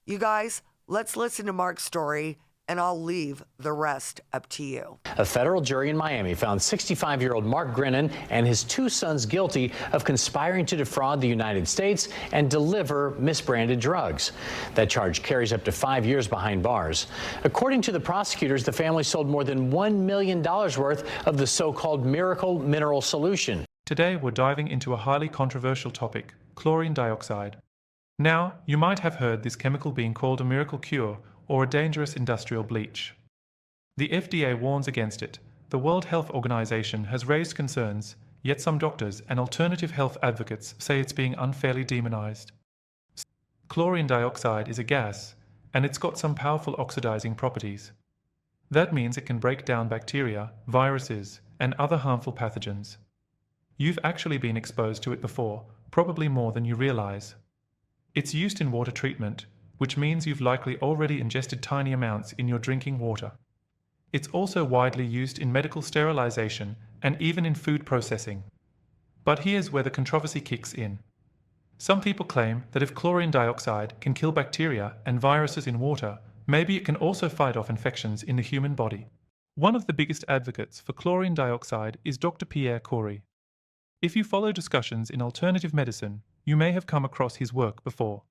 You guys, let's listen to Mark's story and I'll leave the rest up to you. A federal jury in Miami found 65-year-old Mark Grenon and his 2 sons guilty of conspiring to defraud the United States and deliver misbranded drugs. That charge carries up to 5 years behind bars. According to the prosecutors, the family sold more than $1 million worth of the so-called miracle mineral solution. Today, we're diving into a highly controversial topic, chlorine dioxide. Now, you might have heard this chemical being called a miracle cure or a dangerous industrial bleach. The FDA warns against it. The World Health Organization has raised concerns, yet some doctors and alternative health advocates say it's being unfairly demonized. Chlorine dioxide is a gas, and it's got some powerful oxidizing properties. That means it can break down bacteria, viruses, and other harmful pathogens. You've actually been exposed to it before, probably more than you realize. It's used in water treatment, which means you've likely already ingested tiny amounts in your drinking water. It's also widely used in medical sterilization and even in food processing. But here's where the controversy kicks in. Some people claim that if chlorine dioxide can kill bacteria and viruses in water, maybe it can also fight off infections in the human body. One of the biggest advocates for chlorine dioxide is Dr. Pierre Kory. If you follow discussions in alternative medicine, you may have come across his work before.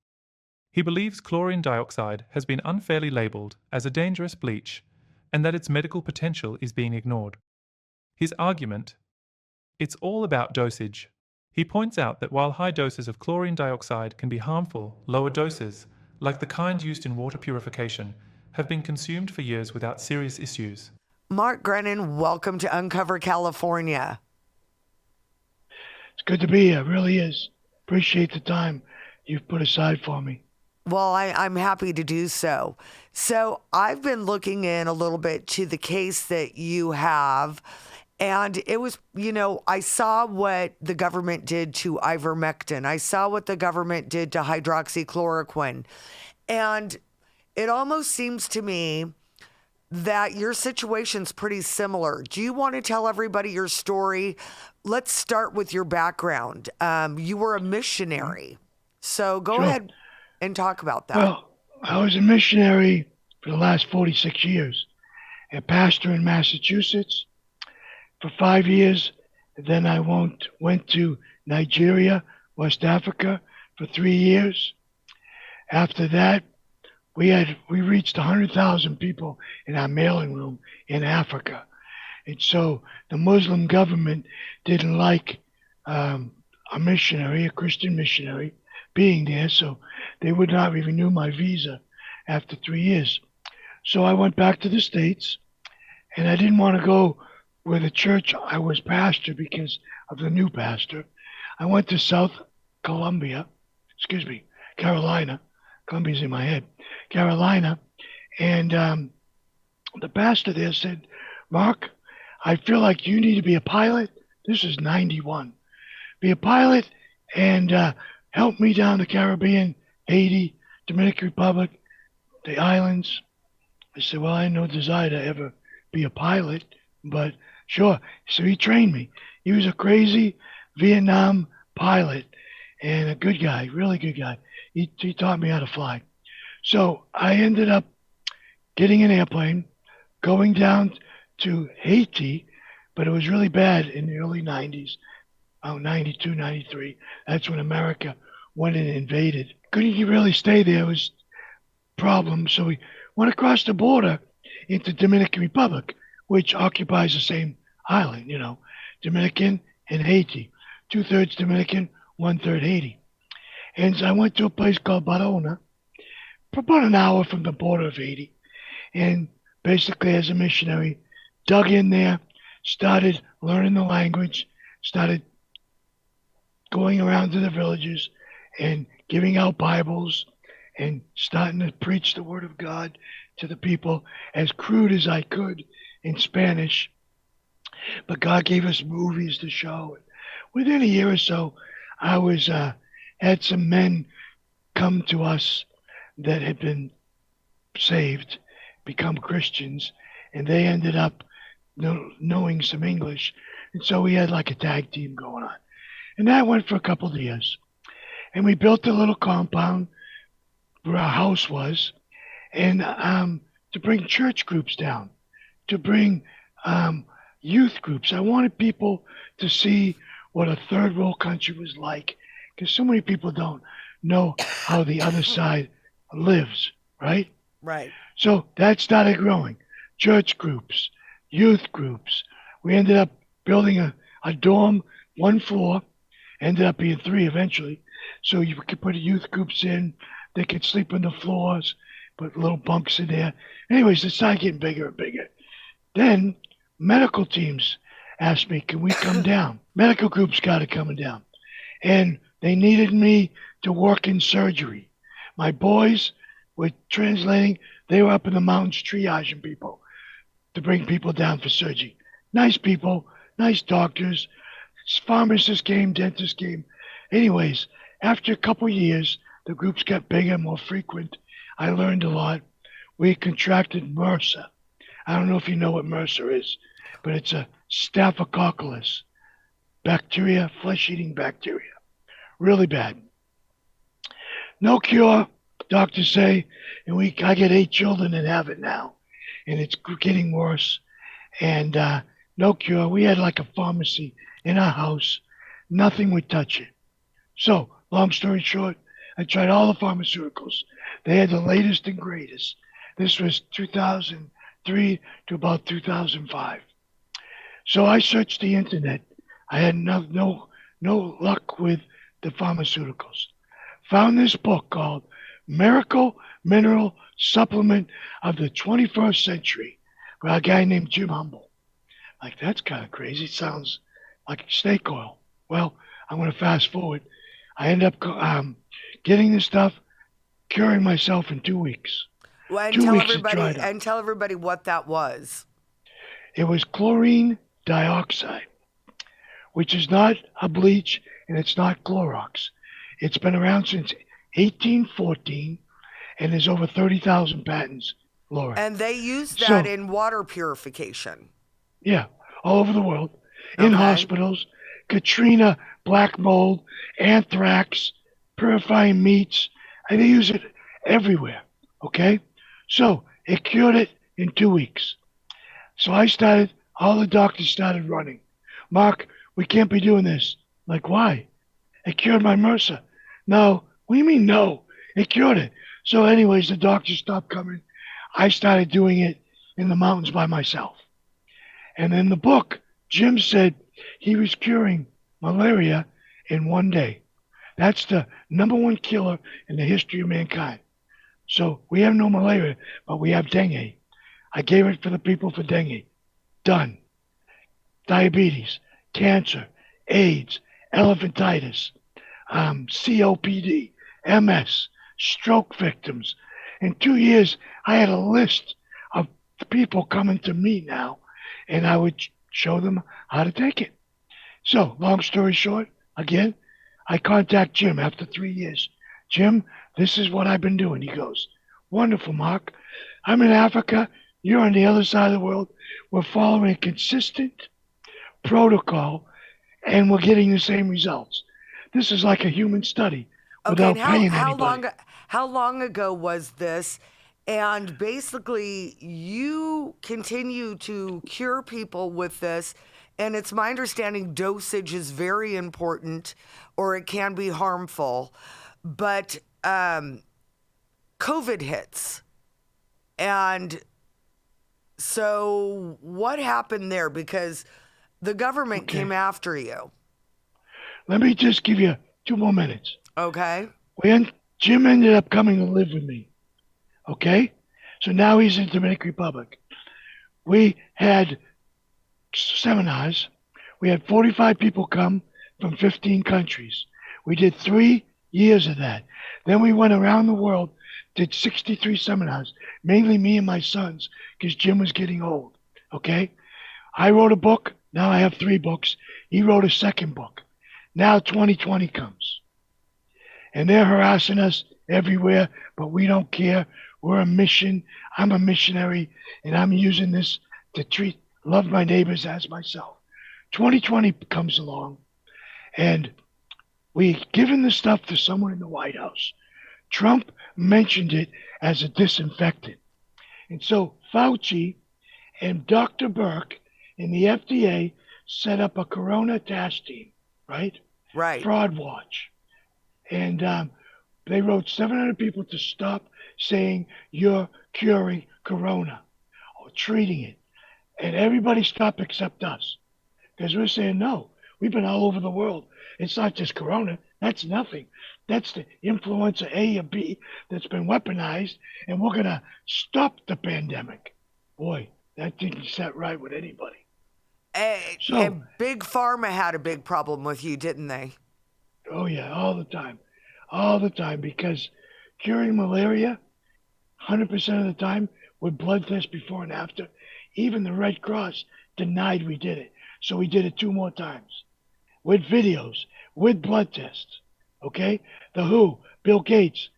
He believes chlorine dioxide has been unfairly labelled as a dangerous bleach and that its medical potential is being ignored. His argument? It's all about dosage. He points out that while high doses of chlorine dioxide can be harmful, lower doses, like the kind used in water purification, have been consumed for years without serious issues. Mark Grenon, welcome to Uncover California. It's good to be here, it really is. Appreciate the time you've put aside for me. Well, I'm happy to do so. So I've been looking in a little bit to the case that you have, and it was, I saw what the government did to ivermectin. I saw what the government did to hydroxychloroquine. And it almost seems to me that your situation's pretty similar. Do you want to tell everybody your story? Let's start with your background. You were a missionary. So go ahead and talk about that. Well, I was a missionary for the last 46 years, a pastor in Massachusetts for 5 years. Then I went to Nigeria, West Africa for 3 years. After that, we reached 100,000 people in our mailing room in Africa. And so the Muslim government didn't like a missionary, a Christian missionary, being there, so they would not renew my visa after 3 years. So I went back to the States, and I didn't want to go where the church I was pastor because of the new pastor. I went to Carolina. Columbia's in my head. Carolina, and the pastor there said, Mark, I feel like you need to be a pilot. This is 91. Be a pilot and help me down the Caribbean, Haiti, Dominican Republic, the islands. I said, well, I had no desire to ever be a pilot, but sure. So he trained me. He was a crazy Vietnam pilot and a good guy, really good guy. He taught me how to fly. So I ended up getting an airplane, going down to Haiti, but it was really bad in the early 90s, 92, 93. That's when America went and invaded. Couldn't really stay there, it was a problem. So we went across the border into Dominican Republic, which occupies the same island, Dominican and Haiti. 2/3 Dominican, 1/3 Haiti. And so I went to a place called Barona, about an hour from the border of Haiti. And basically as a missionary, dug in there, started learning the language, started going around to the villages and giving out Bibles and starting to preach the word of God to the people as crude as I could in Spanish. But God gave us movies to show. Within a year or so, I was had some men come to us that had been saved, become Christians, and they ended up knowing some English. And so we had like a tag team going on. And that went for a couple of years. And we built a little compound where our house was. And to bring church groups down, to bring youth groups. I wanted people to see what a third world country was like, because so many people don't know how the other side lives, right? Right. So that started growing. Church groups, youth groups. We ended up building a dorm, 1 floor, ended up being 3 eventually. So you could put youth groups in, they could sleep on the floors, put little bunks in there. Anyways, it started getting bigger and bigger. Then medical teams asked me, can we come down? Medical groups started coming down. And they needed me to work in surgery. My boys were translating. They were up in the mountains triaging people to bring people down for surgery. Nice people, nice doctors. Pharmacists came, dentists came. Anyways, after a couple years, the groups got bigger, more frequent. I learned a lot. We contracted MRSA. I don't know if you know what MRSA is, but it's a staphylococcus bacteria, flesh-eating bacteria. Really bad. No cure, doctors say, and I get 8 children that have it now, and it's getting worse. And no cure. We had like a pharmacy in our house. Nothing would touch it. So, long story short, I tried all the pharmaceuticals. They had the latest and greatest. This was 2003 to about 2005. So I searched the internet. I had no luck with the pharmaceuticals. Found this book called Miracle Mineral Supplement of the 21st Century by a guy named Jim Humble. Like, that's kind of crazy. It sounds like snake oil. Well, I'm going to fast forward. I end up getting this stuff, curing myself in 2 weeks. Well, and 2 tell weeks everybody and tell everybody what that was. It was chlorine dioxide, which is not a bleach and it's not Clorox. It's been around since 1814, and there's over 30,000 patents, Laura. And they use that in water purification. Yeah, all over the world, in hospitals, Katrina, black mold, anthrax, purifying meats, and they use it everywhere, okay? So it cured it in 2 weeks. So all the doctors started running. Mark, we can't be doing this. Like, why? It cured my MRSA. No, what do you mean no? It cured it. So anyways, the doctors stopped coming. I started doing it in the mountains by myself. And in the book, Jim said he was curing malaria in 1 day. That's the #1 killer in the history of mankind. So we have no malaria, but we have dengue. I gave it for the people for dengue. Done. Diabetes, cancer, AIDS, elephantitis, COPD, MS, stroke victims. In 2 years, I had a list of people coming to me now, and I would show them how to take it. So, long story short, again, I contact Jim after 3 years. Jim, this is what I've been doing. He goes, wonderful, Mark. I'm in Africa. You're on the other side of the world. We're following a consistent protocol, and we're getting the same results. This is like a human study without paying anybody. How long ago was this? And basically, you continue to cure people with this. And it's my understanding dosage is very important, or it can be harmful. But COVID hits. And so what happened there? Because the government came after you. Let me just give you 2 more minutes. Okay. Jim ended up coming to live with me. Okay? So now he's in Dominican Republic. We had seminars. We had 45 people come from 15 countries. We did 3 years of that. Then we went around the world, did 63 seminars, mainly me and my sons, because Jim was getting old. Okay? I wrote a book. Now I have 3 books. He wrote a second book. Now 2020 comes. And they're harassing us everywhere, but we don't care. We're a mission. I'm a missionary, and I'm using this to love my neighbors as myself. 2020 comes along, and we given the stuff to someone in the White House. Trump mentioned it as a disinfectant. And so Fauci and Dr. Burke and the FDA set up a Corona task team, right? Right. Fraud Watch. And they wrote 700 people to stop saying you're curing Corona or treating it. And everybody stopped except us. Because we're saying, no, we've been all over the world. It's not just Corona. That's nothing. That's the influenza A or B that's been weaponized, and we're going to stop the pandemic. Boy, that didn't set right with anybody. And Big Pharma had a big problem with you, didn't they? Oh, yeah, all the time, because curing malaria, 100% of the time, with blood tests before and after, even the Red Cross denied we did it. So we did it 2 more times, with videos, with blood tests, okay? The WHO, Bill Gates,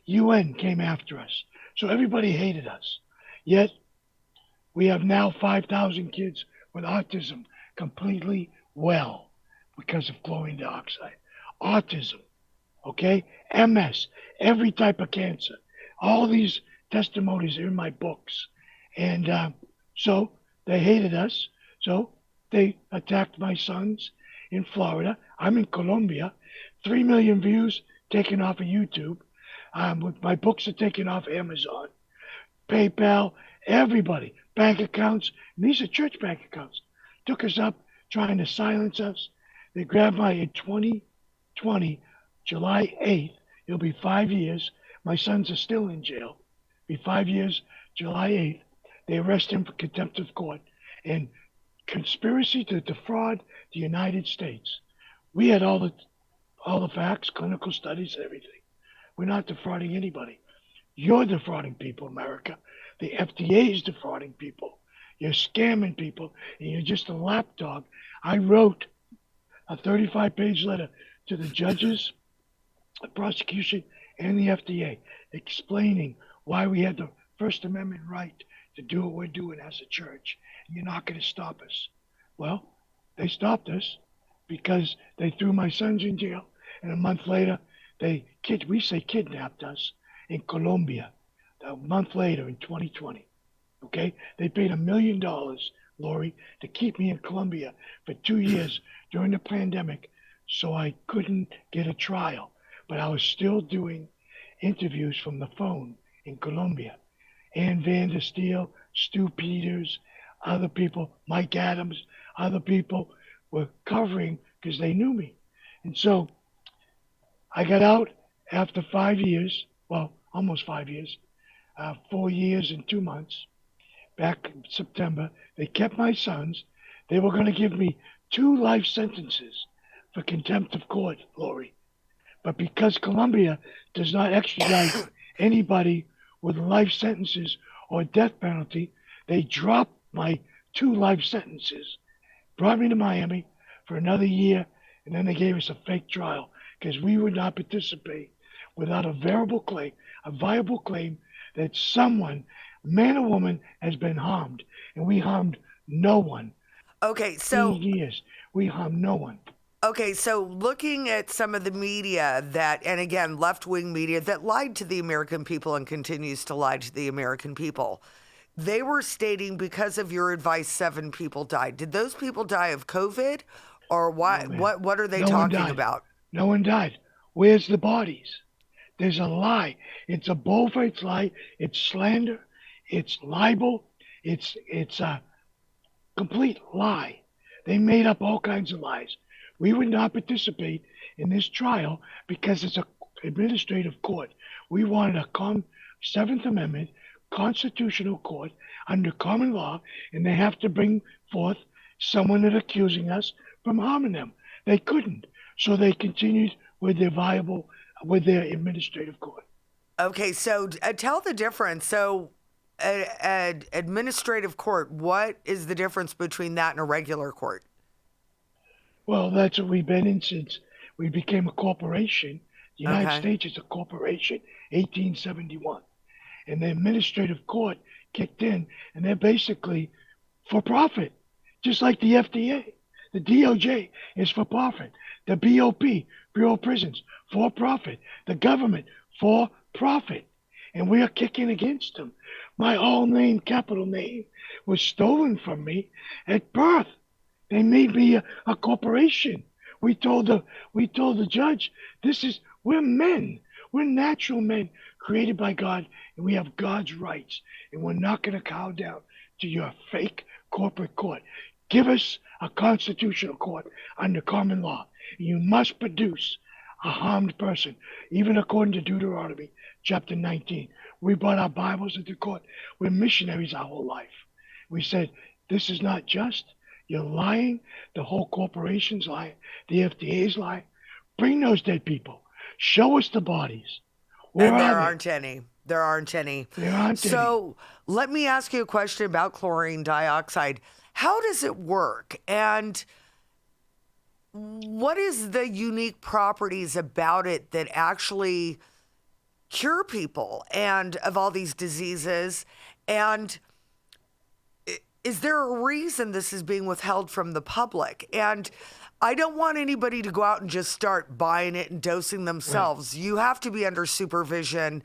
UN came after us. So everybody hated us. Yet, we have now 5,000 kids with autism completely well because of chlorine dioxide. Autism, okay? MS, every type of cancer. All these testimonies are in my books. And so they hated us. So they attacked my sons in Florida. I'm in Colombia. 3 million views taken off of YouTube. My books are taken off Amazon, PayPal, everybody. Bank accounts. And these are church bank accounts. Took us up trying to silence us. They grabbed in 2020, July 8th. It'll be 5 years. My sons are still in jail. It'll be 5 years, July 8th. They arrest him for contempt of court and conspiracy to defraud the United States. We had all the facts, clinical studies, everything. We're not defrauding anybody. You're defrauding people, America. The FDA is defrauding people. You're scamming people, and you're just a lapdog. I wrote a 35-page letter to the judges, the prosecution, and the FDA explaining why we had the First Amendment right to do what we're doing as a church. And you're not going to stop us. Well, they stopped us because they threw my sons in jail, and a month later, we say kidnapped us in Colombia. A month later in 2020, okay? They paid $1 million, Lori, to keep me in Colombia for 2 years during the pandemic so I couldn't get a trial. But I was still doing interviews from the phone in Colombia. Ann Vandersteel, Stu Peters, other people, Mike Adams, other people were covering because they knew me. And so I got out after 5 years, well, almost 5 years, 4 years and 2 months, back in September. They kept my sons. They were going to give me 2 life sentences for contempt of court, Lori. But because Colombia does not extradite anybody with life sentences or death penalty, they dropped my 2 life sentences, brought me to Miami for another year, and then they gave us a fake trial because we would not participate without a viable claim that someone, man or woman, has been harmed. And we harmed no one. Okay, so 15 years, we harmed no one. Okay, so looking at some of the media and again, left-wing media that lied to the American people and continues to lie to the American people, they were stating because of your advice, 7 people died. Did those people die of COVID, or why? No, what are they no one talking died. about? No one died. Where's the bodies? There's a lie. It's a bull-faced lie. It's slander. It's libel. It's a complete lie. They made up all kinds of lies. We would not participate in this trial because it's an administrative court. We wanted a 7th Amendment constitutional court under common law, and they have to bring forth someone that's accusing us from harming them. They couldn't. So they continued with their administrative court. Okay, so tell the difference. So administrative court, what is the difference between that and a regular court? Well, that's what we've been in since we became a corporation. The United States is a corporation, 1871. And the administrative court kicked in, and they're basically for profit, just like the FDA. The DOJ is for profit. The BOP, Bureau of Prisons, for profit. The government, for profit. And we are kicking against them. My whole name, capital name, was stolen from me at birth. They made me a corporation. We told the judge, we're men. We're natural men created by God, and we have God's rights, and we're not going to cow down to your fake corporate court. Give us a constitutional court under common law. You must produce a harmed person, even according to Deuteronomy chapter 19. We brought our Bibles into court. We're missionaries our whole life. We said, this is not just. You're lying. The whole corporation's lying. The FDA's lying. Bring those dead people. Show us the bodies. Where and are there they? aren't any. There aren't any. There aren't any. So let me ask you a question about chlorine dioxide. How does it work? And what is the unique properties about it that actually cure people and of all these diseases? And is there a reason this is being withheld from the public? And I don't want anybody to go out and just start buying it and dosing themselves. Right. You have to be under supervision.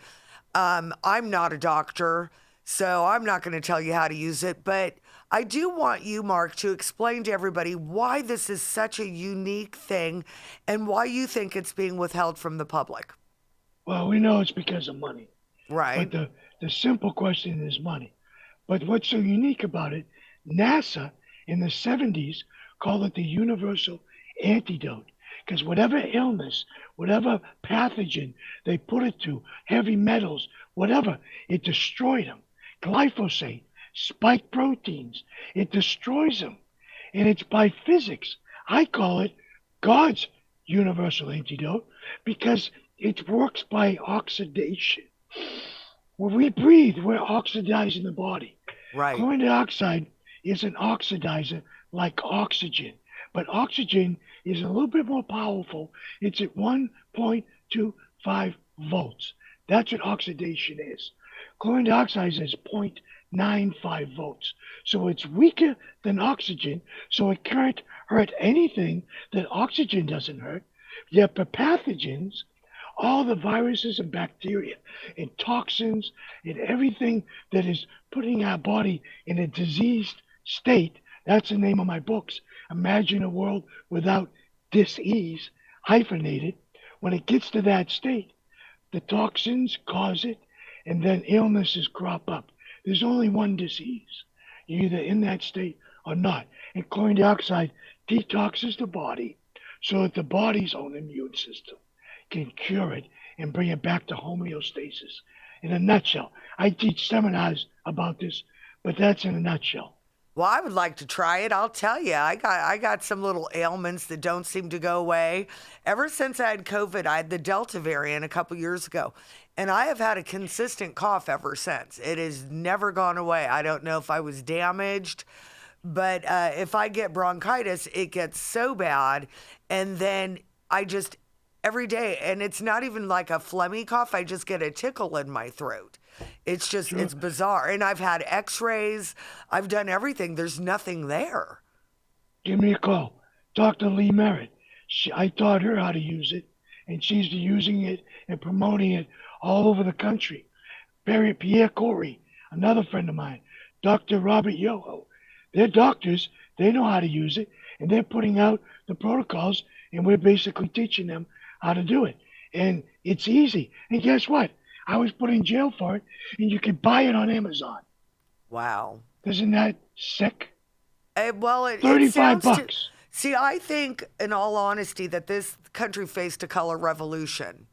I'm not a doctor, so I'm not going to tell you how to use it. But I do want you, Mark, to explain to everybody why this is such a unique thing and why you think it's being withheld from the public. Well, we know it's because of money. Right. But the simple question is money. But what's so unique about it, NASA in the 70s called it the universal antidote. Because whatever illness, whatever pathogen they put it to, heavy metals, whatever, it destroyed them. Glyphosate, spike proteins, it destroys them. And it's by physics. I call it God's universal antidote because it works by oxidation. When we breathe, we're oxidizing the body. Right. Chlorine dioxide is an oxidizer like oxygen, but oxygen is a little bit more powerful. It's at 1.25 volts. That's what oxidation is. Chlorine dioxide is 0.95 volts. So it's weaker than oxygen, so it can't hurt anything that oxygen doesn't hurt. Yet the pathogens, all the viruses and bacteria and toxins and everything that is putting our body in a diseased state, that's the name of my books. Imagine a world without dis-ease, hyphenated. When it gets to that state, the toxins cause it, and then illnesses crop up. There's only one disease. You're either in that state or not. And chlorine dioxide detoxes the body so that the body's own immune system can cure it and bring it back to homeostasis. In a nutshell, I teach seminars about this, but that's in a nutshell. Well, I would like to try it. I'll tell you, I got some little ailments that don't seem to go away. Ever since I had COVID, I had the Delta variant a couple years ago, and I have had a consistent cough ever since. It has never gone away. I don't know if I was damaged, but if I get bronchitis, it gets so bad, and then I just every day, and it's not even like a phlegmy cough. I just get a tickle in my throat. It's just, sure. It's bizarre. And I've had x-rays. I've done everything. There's nothing there. Give me a call. Dr. Lee Merritt. I taught her how to use it, and she's using it and promoting it all over the country. Pierre Corey, another friend of mine. Dr. Robert Yoho. They're doctors. They know how to use it, and they're putting out the protocols, and we're basically teaching them how to do it. And it's easy. And guess what? I was put in jail for it, and you can buy it on Amazon. Wow. Isn't that sick? Well, it 35 bucks. See, I think, in all honesty, that this country faced a color revolution.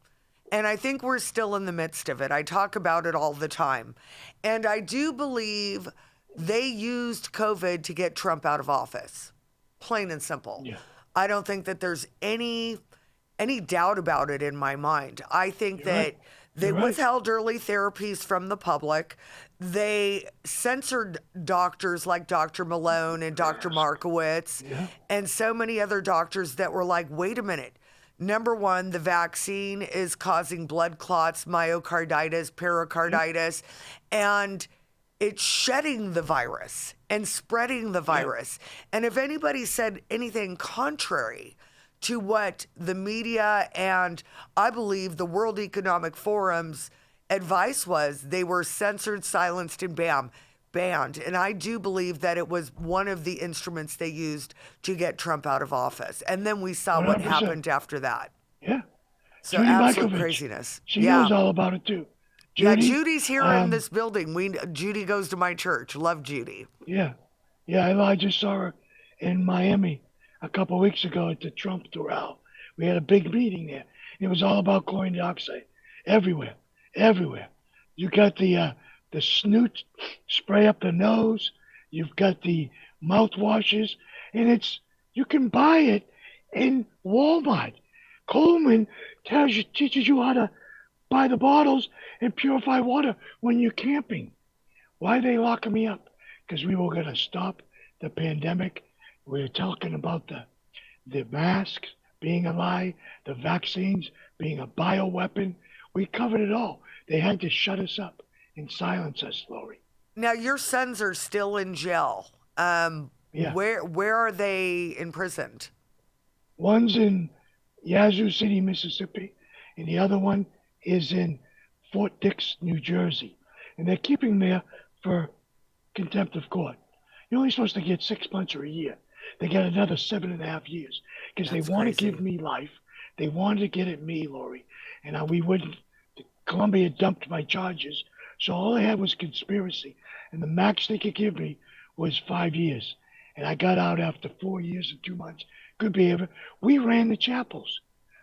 And I think we're still in the midst of it. I talk about it all the time. And I do believe they used COVID to get Trump out of office. Plain and simple. Yeah. I don't think that there's any doubt about it in my mind. I think that they withheld early therapies from the public. They censored doctors like Dr. Malone and Dr. Markowitz and so many other doctors that were like, wait a minute. Number one, the vaccine is causing blood clots, myocarditis, pericarditis, and it's shedding the virus and spreading the virus. And if anybody said anything contrary to what the media and I believe the World Economic Forum's advice was they were censored, silenced, and banned. And I do believe that it was one of the instruments they used to get Trump out of office. And then we saw what 100%. happened after that. Yeah. So Judy absolute Mikovits, craziness. she knows all about it too. Judy, Judy's here in this building. Judy goes to my church. Love Judy. Yeah. I just saw her in Miami a couple of weeks ago at the Trump Doral. We had a big meeting there. It was all about chlorine dioxide. Everywhere. You got the snoot spray up the nose. You've got the mouthwashes. And you can buy it in Walmart. Coleman teaches you how to buy the bottles and purify water when you're camping. Why are they locking me up? Because we were going to stop the pandemic. We were talking about the masks being a lie, the vaccines being a bioweapon. We covered it all. They had to shut us up and silence us, Lori. Now, your sons are still in jail. Yeah. Where are they imprisoned? One's in Yazoo City, Mississippi, and the other one is in Fort Dix, New Jersey. And they're keeping there for contempt of court. You're only supposed to get 6 months or a year. They get another 7.5 years because they want to give me life. They wanted to get at me, Lori. And we wouldn't. Columbia dumped my charges. So all I had was conspiracy. And the max they could give me was 5 years. And I got out after 4 years and 2 months. Good behavior. We ran the chapels.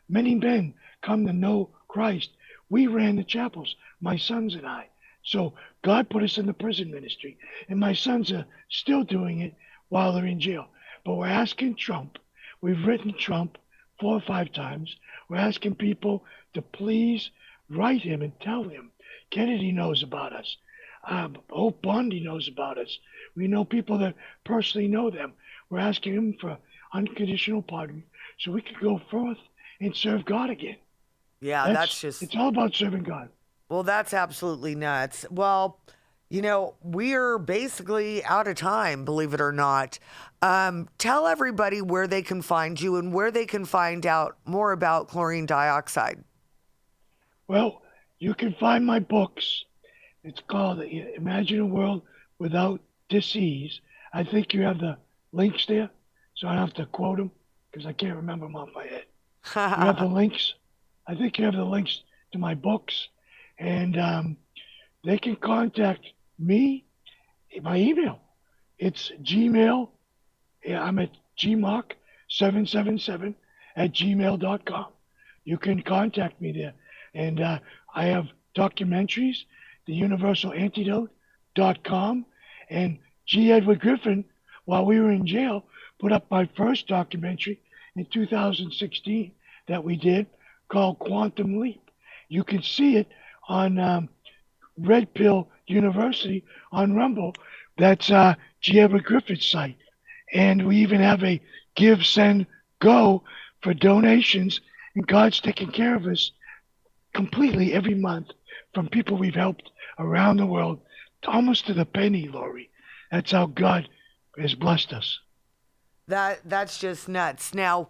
Many men come to know Christ. We ran the chapels, my sons and I. So God put us in the prison ministry. And my sons are still doing it while they're in jail. But we're asking Trump. We've written Trump 4 or 5 times. We're asking people to please write him and tell him. Kennedy knows about us. Hope Bondi knows about us. We know people that personally know them. We're asking him for unconditional pardon so we could go forth and serve God again. Yeah, that's just... It's all about serving God. Well, that's absolutely nuts. Well, we're basically out of time, believe it or not. Tell everybody where they can find you and where they can find out more about chlorine dioxide. Well, you can find my books. It's called Imagine a World Without Disease. I think you have the links there, so I don't have to quote them because I can't remember them off my head. You have the links. I think you have the links to my books, and they can contact me. My email. It's Gmail. I'm at gmark777@gmail.com. You can contact me there. And I have documentaries, theuniversalantidote.com. And G. Edward Griffin, while we were in jail, put up my first documentary in 2016 that we did called Quantum Leap. You can see it on Red Pill University on Rumble. That's G. Edward Griffin's site. And we even have a Give, Send, Go for donations. And God's taking care of us completely every month from people we've helped around the world, almost to the penny, Lori. That's how God has blessed us. That's just nuts. Now,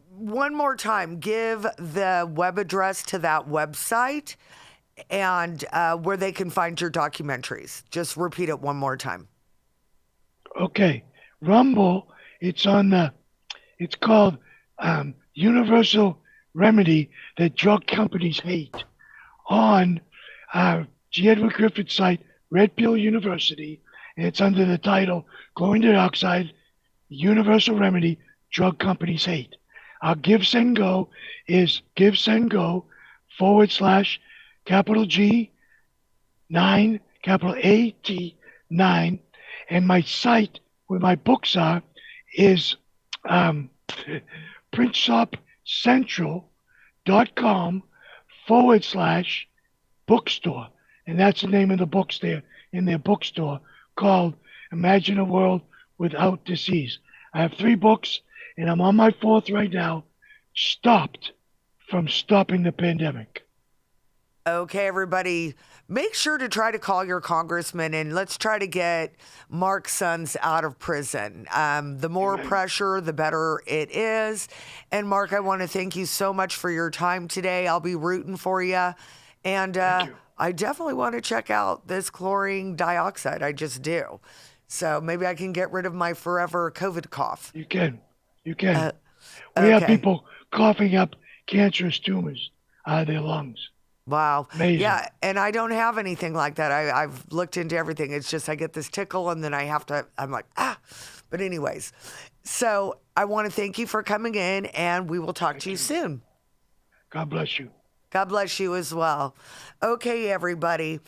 one more time, give the web address to that website and where they can find your documentaries. Just repeat it one more time. Okay. Rumble, it's called Universal Remedy That Drug Companies Hate on G. Edward Griffith's site, Red Pill University, and it's under the title Chlorine Dioxide, Universal Remedy Drug Companies Hate. Our Give Send Go is GiveSendGo / capital G 9 capital AT 9, and my site where my books are is printshopcentral.com / bookstore, and that's the name of the books there in their bookstore called Imagine a World Without Disease. I have 3 books, and I'm on my 4th right now, stopped from stopping the pandemic. Okay, everybody, make sure to try to call your congressman and let's try to get Mark's sons out of prison. The more pressure, the better it is. And Mark, I want to thank you so much for your time today. I'll be rooting for you. And I definitely want to check out this chlorine dioxide. I just do. So maybe I can get rid of my forever COVID cough. You can. We have okay. people coughing up cancerous tumors out of their lungs. Wow. Amazing. Yeah, and I don't have anything like that. I've looked into everything. It's just I get this tickle and then I'm like, ah. But anyways, so I want to thank you for coming in, and we will talk to you soon. God bless you. God bless you as well. Okay, everybody.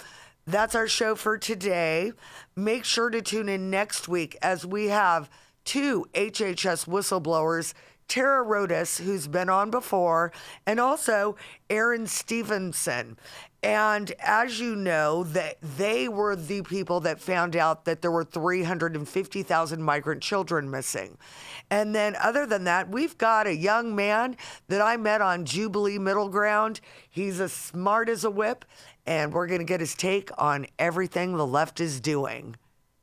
That's our show for today. Make sure to tune in next week as we have 2 HHS whistleblowers, Tara Riots, who's been on before, and also Aaron Stevenson. And as you know, that they were the people that found out that there were 350,000 migrant children missing. And then other than that, we've got a young man that I met on Jubilee Middle Ground. He's as smart as a whip, and we're going to get his take on everything the left is doing.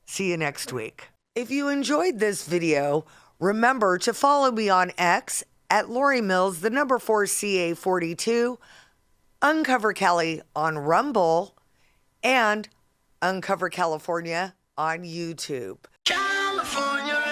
See you next week. If you enjoyed this video, remember to follow me on X at Lori Mills, the number 4CA42, Uncover Cali on Rumble, and Uncover California on YouTube. California.